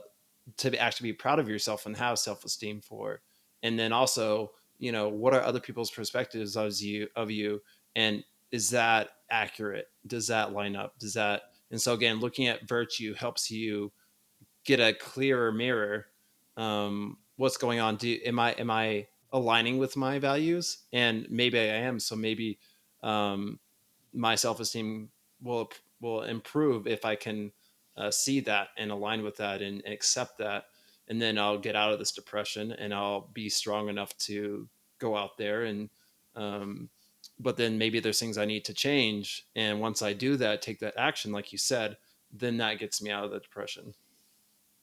to actually be proud of yourself and have self esteem for. And then also, what are other people's perspectives of you, and is that accurate? Does that line up? Does that And so again, looking at virtue helps you get a clearer mirror. What's going on? Am I aligning with my values? And maybe I am. So maybe um, my self esteem will improve if I can see that and align with that and accept that. And then I'll get out of this depression and I'll be strong enough to go out there and. Um, but then maybe there's things I need to change, and once I do that, take that action, like you said, then that gets me out of the depression.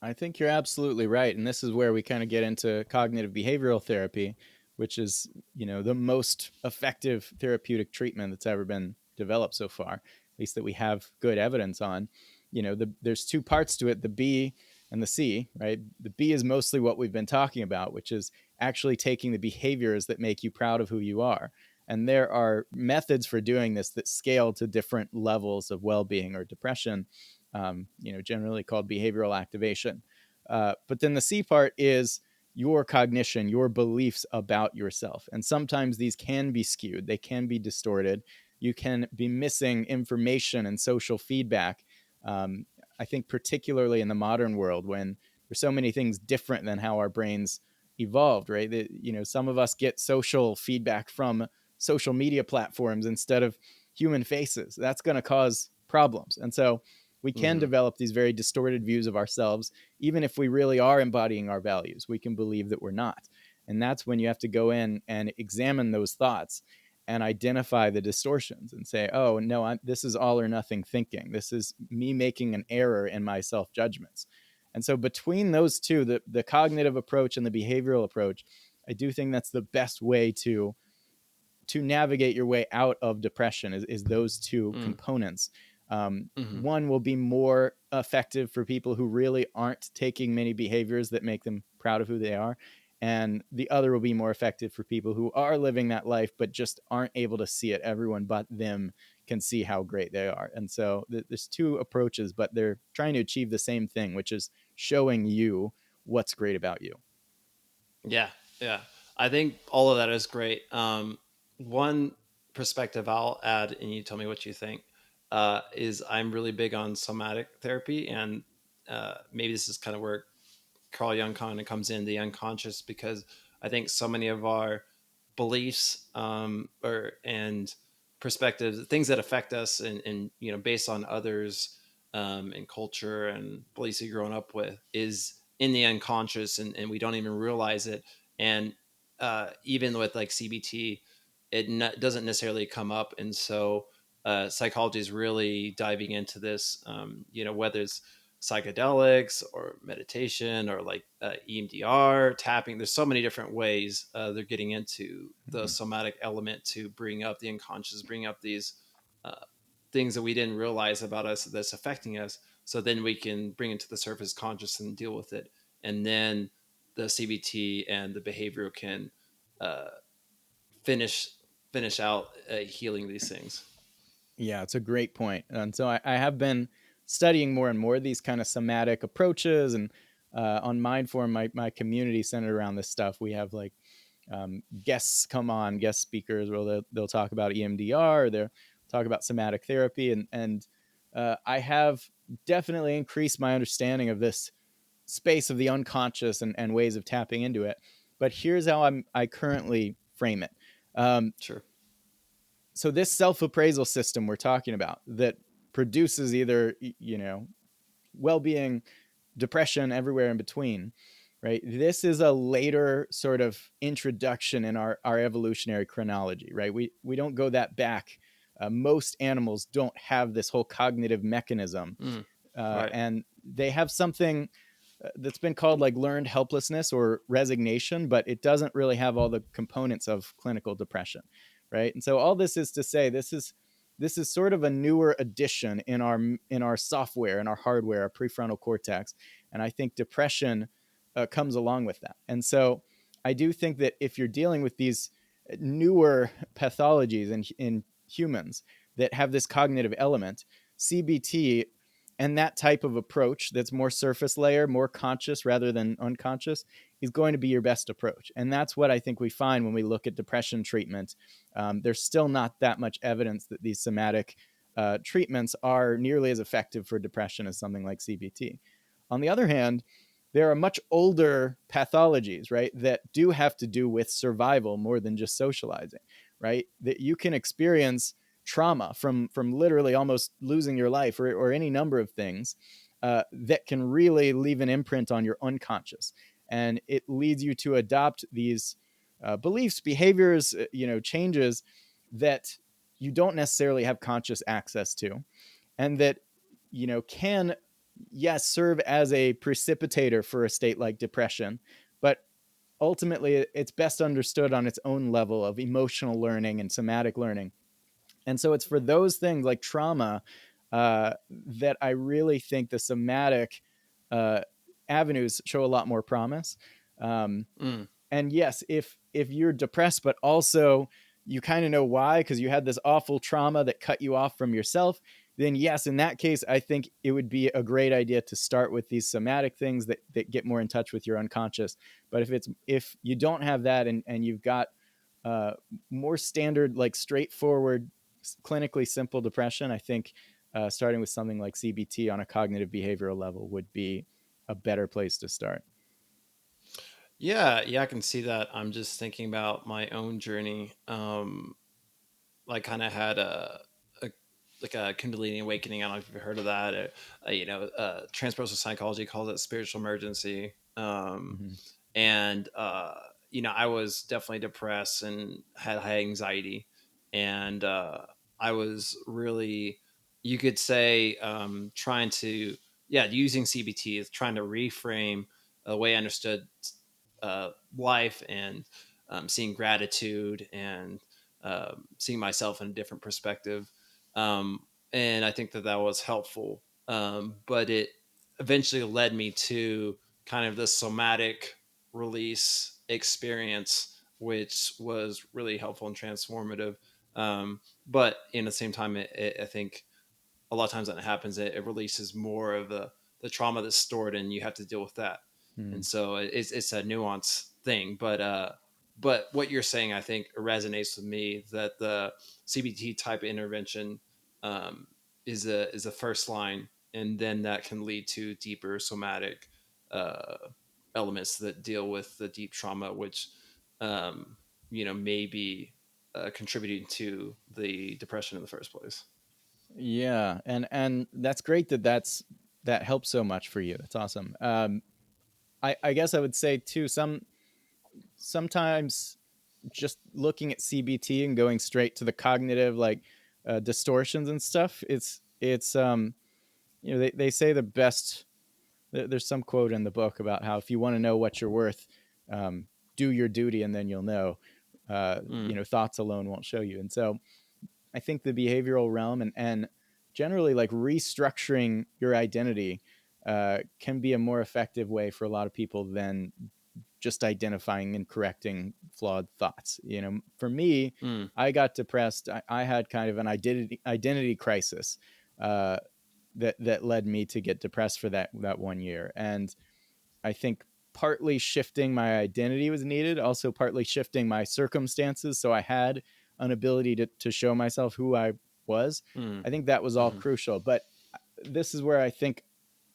I think you're absolutely right. And this is where we kind of get into cognitive behavioral therapy, which is, the most effective therapeutic treatment that's ever been developed so far, at least that we have good evidence on. There's two parts to it, the B and the C, right? The B is mostly what we've been talking about, which is actually taking the behaviors that make you proud of who you are. And there are methods for doing this that scale to different levels of well being or depression, generally called behavioral activation. But then the C part is your cognition, your beliefs about yourself. And sometimes these can be skewed, they can be distorted. You can be missing information and social feedback. Um, I think, particularly in the modern world, when there's so many things different than how our brains evolved, right? That, some of us get social feedback from social media platforms instead of human faces. That's going to cause problems. And so we can Hmm. develop these very distorted views of ourselves, even if we really are embodying our values. We can believe that we're not. And that's when you have to go in and examine those thoughts and identify the distortions and say, oh, no, this is all or nothing thinking. This is me making an error in my self judgments. And so, between those two, the cognitive approach and the behavioral approach, I do think that's the best way to navigate your way out of depression is those two Mm. components. Hmm. One will be more effective for people who really aren't taking many behaviors that make them proud of who they are. And the other will be more effective for people who are living that life, but just aren't able to see it. Everyone but them can see how great they are. And so there's two approaches, but they're trying to achieve the same thing, which is showing you what's great about you. Yeah, yeah. I think all of that is great. One perspective I'll add, and you tell me what you think, is I'm really big on somatic therapy, and maybe this is kind of where Carl Jung kind of comes in, the unconscious, because I think so many of our beliefs and perspectives, things that affect us, and based on others and culture and beliefs you've grown up with, is in the unconscious, and we don't even realize it. And even with like CBT, doesn't necessarily come up, and so psychology is really diving into this. Whether it's psychedelics or meditation or like EMDR, tapping. There's so many different ways they're getting into the Mhm. somatic element to bring up the unconscious, bring up these uh, things that we didn't realize about us that's affecting us. So then we can bring it to the surface conscious and deal with it. And then the CBT and the behavioral can uh, finish finish out healing these things. Yeah, it's a great point. And so I have been studying more and more of these kind of somatic approaches. And on Mindform, my community centered around this stuff. We have like guests come on, guest speakers, where they'll talk about EMDR, or they'll talk about somatic therapy. And I have definitely increased my understanding of this space of the unconscious and ways of tapping into it. But here's how I currently frame it. Um, Sure. so this self-appraisal system we're talking about that produces either well-being, depression, everywhere in between, right? This is a later sort of introduction in our evolutionary chronology, right? We don't go that back. Most animals don't have this whole cognitive mechanism, Mm. Right. and they have something that's been called like learned helplessness or resignation, but it doesn't really have all the components of clinical depression, right? And so all this is to say, this is sort of a newer addition in our software, in our hardware, our prefrontal cortex, and I think depression comes along with that. And so I do think that if you're dealing with these newer pathologies in humans that have this cognitive element, CBT and that type of approach that's more surface layer, more conscious rather than unconscious, is going to be your best approach. And that's what I think we find when we look at depression treatment. There's still not that much evidence that these somatic treatments are nearly as effective for depression as something like CBT. On the other hand, there are much older pathologies, right, that do have to do with survival more than just socializing, right? That you can experience trauma from literally almost losing your life or any number of things that can really leave an imprint on your unconscious, and it leads you to adopt these beliefs, behaviors, changes that you don't necessarily have conscious access to, and that can, yes, serve as a precipitator for a state like depression, but ultimately it's best understood on its own level of emotional learning and somatic learning. And so it's for those things like trauma that I really think the somatic uh, avenues show a lot more promise. Um, Mm. and yes, if you're depressed, but also you kind of know why because you had this awful trauma that cut you off from yourself, then yes, in that case, I think it would be a great idea to start with these somatic things that get more in touch with your unconscious. But if you don't have that, and you've got uh, more standard, like straightforward, clinically simple depression, I think starting with something like CBT on a cognitive behavioral level would be a better place to start. Yeah, yeah, I can see that. I'm just thinking about my own journey. Like kind of had a like a Kundalini awakening. I don't know if you've heard of that. Transpersonal psychology calls it spiritual emergency. Mhm. And I was definitely depressed and had high anxiety, and I was really, you could say, trying to, yeah, using CBT is trying to reframe the way I understood life, and seeing gratitude, and seeing myself in a different perspective. And I think that that was helpful. But it eventually led me to kind of the somatic release experience, which was really helpful and transformative. But in the same time, I think a lot of times when it happens, it releases more of the trauma that's stored, and you have to deal with that. And Mm. so it's a nuanced thing. But what you're saying, I think, resonates with me, that the CBT type intervention um, is a first line, and then that can lead to deeper somatic uh, elements that deal with the deep trauma, which um, may be contributing to the depression in the first place. Yeah, and that's great that helps so much for you. That's awesome. I guess I would say too, sometimes just looking at CBT and going straight to the cognitive, like distortions and stuff. It's they say the best. There's some quote in the book about how if you want to know what you're worth, do your duty and then you'll know. Mm, Thoughts alone won't show you. And so I think the behavioral realm and generally like restructuring your identity can be a more effective way for a lot of people than just identifying and correcting flawed thoughts. For me, mm, I got depressed. I had kind of an identity crisis uh, that led me to get depressed for that one year. And I think partly shifting my identity was needed, also partly shifting my circumstances. So I had an ability to show myself who I was. mm, I think that was all mhm, crucial. But this is where I think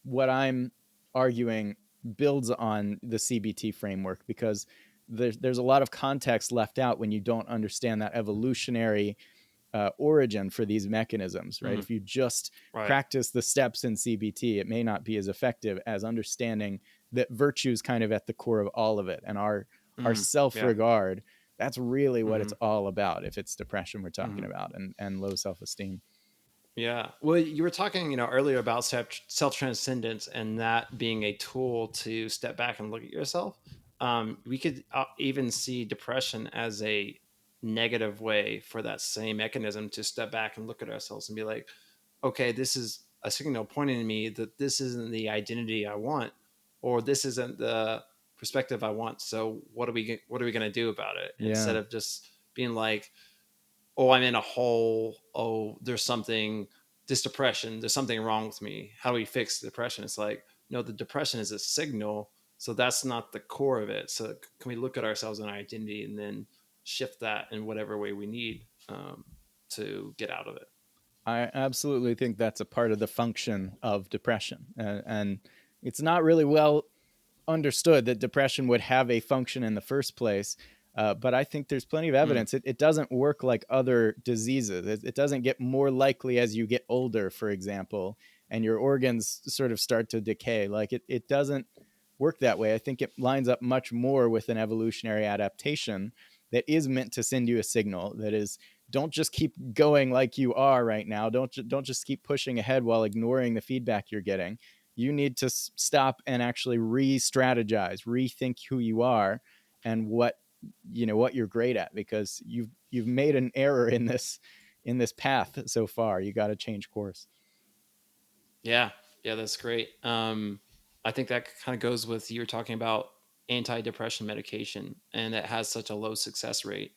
what I'm arguing builds on the CBT framework, because there's a lot of context left out when you don't understand that evolutionary origin for these mechanisms, right? mhm. If you just Right. practice the steps in CBT, it may not be as effective as understanding that virtue is kind of at the core of all of it, and our Yeah. self-regard, that's really what Hmm. it's all about if it's depression we're talking Hmm. about, and low self-esteem. Yeah. Well, you were talking, earlier about self transcendence and that being a tool to step back and look at yourself. We could even see depression as a negative way for that same mechanism to step back and look at ourselves and be like, okay, this is a signal pointing to me that this isn't the identity I want, or this isn't the perspective I want. So what are we going to do about it? Yeah. Instead of just being like, oh, I'm in a hole. Oh, this depression, there's something wrong with me. How do we fix the depression? It's like, no, the depression is a signal. So that's not the core of it. So can we look at ourselves and our identity and then shift that in whatever way we need to get out of it? I absolutely think that's a part of the function of depression, and it's not really well understood that depression would have a function in the first place. But I think there's plenty of Mm, evidence. It doesn't work like other diseases. It doesn't get more likely as you get older, for example, and your organs sort of start to decay. Like it doesn't work that way. I think it lines up much more with an evolutionary adaptation that is meant to send you a signal that is, don't just keep going like you are right now. Don't just keep pushing ahead while ignoring the feedback you're getting. You need to stop and actually re-strategize, rethink who you are and what you're great at, because you've made an error in this path so far. You got to change course. yeah, yeah, that's great. I think that kind of goes with you were talking about antidepressant medication, and it has such a low success rate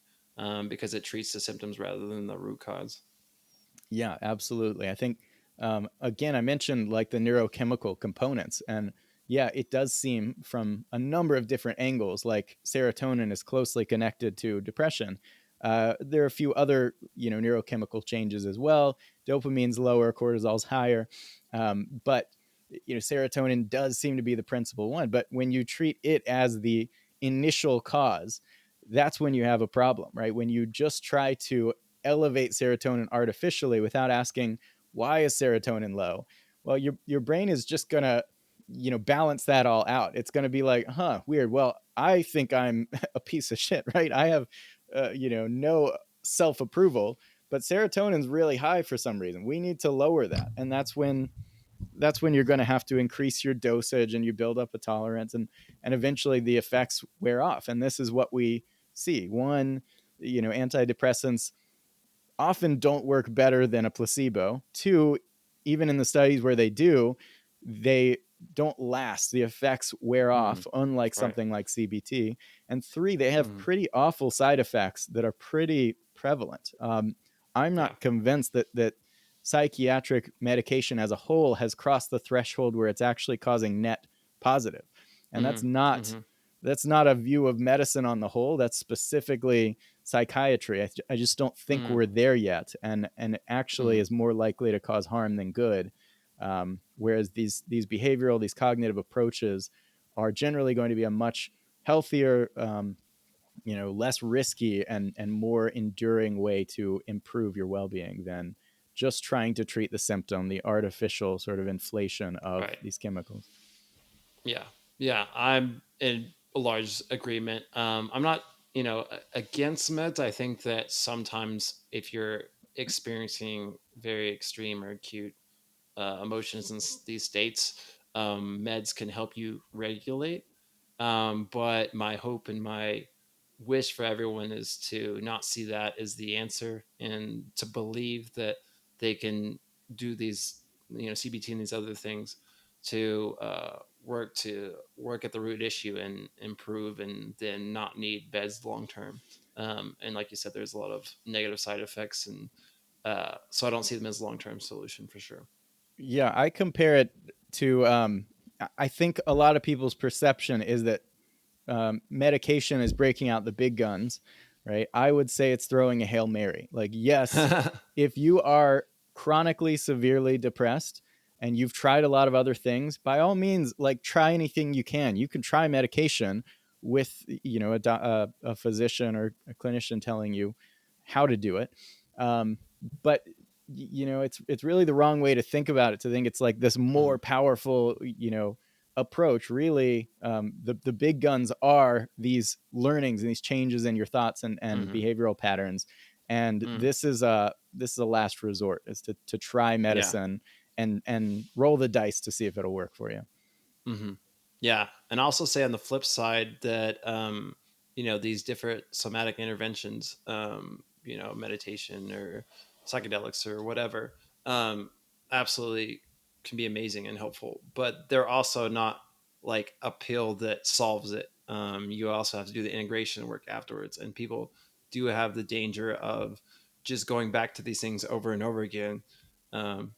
because it treats the symptoms rather than the root cause. Yeah, absolutely. I think, again, I mentioned like the neurochemical components, and yeah, it does seem from a number of different angles like serotonin is closely connected to depression. There are a few other neurochemical changes as well. Dopamine's lower, cortisol's higher, but serotonin does seem to be the principal one. But when you treat it as the initial cause, that's when you have a problem, right? When you just try to elevate serotonin artificially without asking, why is serotonin low? Well, your brain is just gonna balance that all out. It's gonna be like, huh, weird. Well, I think I'm a piece of shit, right? I have no self approval, but serotonin's really high for some reason. We need to lower that, and that's when you're going to have to increase your dosage, and you build up a tolerance, and eventually the effects wear off. And this is what we see. One, antidepressants often don't work better than a placebo. Two, even in the studies where they do, they don't last. The effects wear Mm, off, unlike right. something like CBT. And three, they have Mm, pretty awful side effects that are pretty prevalent. I'm yeah. not convinced that psychiatric medication as a whole has crossed the threshold where it's actually causing net positive. And that's Mm, not hmm. that's not a view of medicine on the whole. That's specifically psychiatry. I just don't think Mm, we're there yet, and it actually mm, is more likely to cause harm than good. Whereas these behavioral, these cognitive approaches are generally going to be a much healthier, less risky, and more enduring way to improve your well-being than just trying to treat the symptom, the artificial sort of inflation of right. these chemicals. Yeah. Yeah. I'm in a large agreement. I'm not, against meds. I think that sometimes if you're experiencing very extreme or acute emotions in these states, meds can help you regulate. But my hope and my wish for everyone is to not see that as the answer and to believe that they can do these, CBT and these other things to work at the root issue and improve and then not need beds long term. And like you said, there's a lot of negative side effects, and so I don't see them as long term solution for sure. Yeah, I compare it to. I think a lot of people's perception is that medication is breaking out the big guns, right? I would say it's throwing a Hail Mary. Like, yes, if you are chronically severely depressed and you've tried a lot of other things, by all means, like try anything you can. You can try medication with, a physician or a clinician telling you how to do it. But it's really the wrong way to think about it, to think it's like this more powerful, approach, really, the big guns are these learnings and these changes in your thoughts and Hmm. behavioral patterns. And Mm. this is a last resort, is to try Yeah. medicine and roll the dice to see if it'll work for you. Hmm. Yeah, and I also say on the flip side that these different somatic interventions, meditation or psychedelics or whatever, absolutely can be amazing and helpful, but they're also not like a pill that solves it. You also have to do the integration work afterwards, and people do have the danger of just going back to these things over and over again. Um,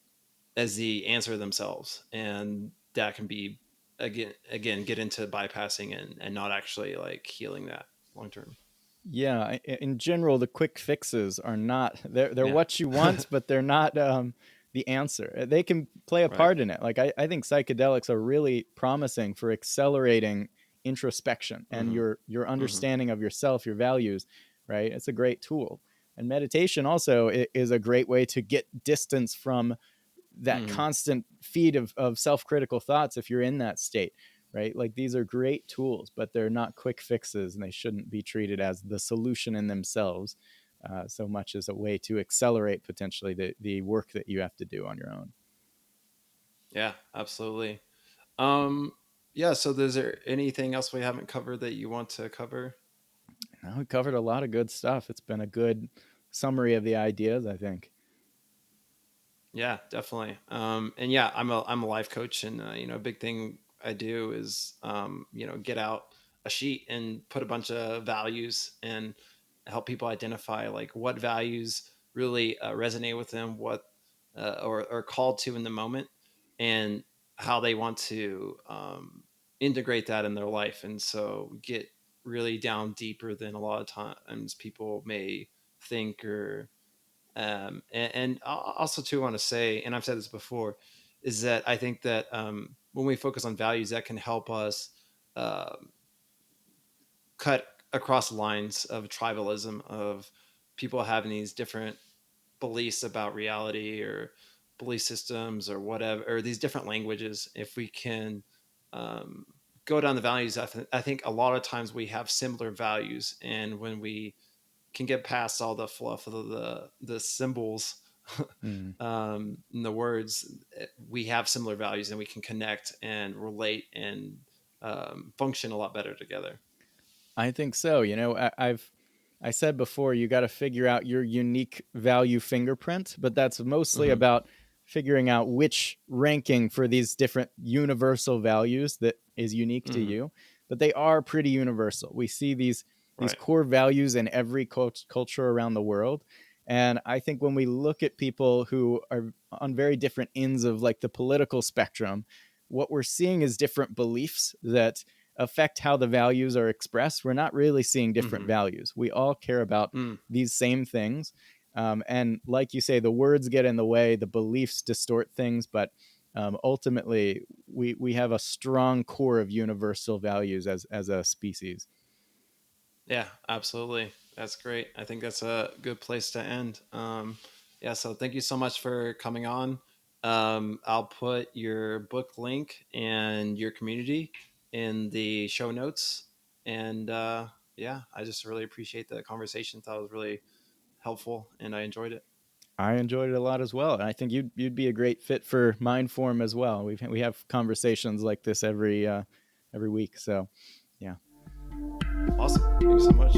as the answer themselves, and that can be again get into bypassing and not actually like healing that long term. Yeah, in general, the quick fixes are not, they're Yeah. what you want, but they're not the answer. They can play a Right. part in it. Like I think psychedelics are really promising for accelerating introspection and Hmm. your Hmm. understanding of yourself, your values, right? It's a great tool. And meditation also is a great way to get distance from that Hmm. constant feed of self-critical thoughts if you're in that state, right? Like these are great tools, but they're not quick fixes, and they shouldn't be treated as the solution in themselves, so much as a way to accelerate potentially the work that you have to do on your own. Yeah, absolutely. um yeah, so is there anything else we haven't covered that you want to cover? Now, we covered a lot of good stuff. It's been a good summary of the ideas, I think. Yeah, definitely. And yeah, I'm a life coach, and a big thing I do is get out a sheet and put a bunch of values and help people identify like what values really resonate with them, what or are called to in the moment, and how they want to integrate that in their life, and so get really down deeper than a lot of times people may think. Or and I also too want to say, and I've said this before, is that I think that when we focus on values, that can help us um cut across lines of tribalism, of people having these different beliefs about reality or belief systems or whatever, or these different languages. If we can um, go down the values, I think a lot of times we have similar values, and when we can get past all the fluff of the symbols Mm. and the words, we have similar values, and we can connect and relate and function a lot better together. I think so. I said before, you got to figure out your unique value fingerprint, but that's mostly Hmm. about figuring out which ranking for these different universal values that is unique to Hmm. you. But they are pretty universal. We see these Right. core values in every culture around the world. And I think when we look at people who are on very different ends of like the political spectrum, what we're seeing is different beliefs that affect how the values are expressed. We're not really seeing different Hmm. values. We all care about Mm. these same things. And like you say, the words get in the way, the beliefs distort things, but ultimately, we have a strong core of universal values as a species. Yeah, absolutely. That's great. I think that's a good place to end. Yeah, so thank you so much for coming on. I'll put your book link and your community in the show notes. And yeah, I just really appreciate the conversation. Thought it was really helpful, and I enjoyed it. I enjoyed it a lot as well, and I think you'd be a great fit for Mindform as well. We have conversations like this every week, so yeah. Awesome. Thank you so much.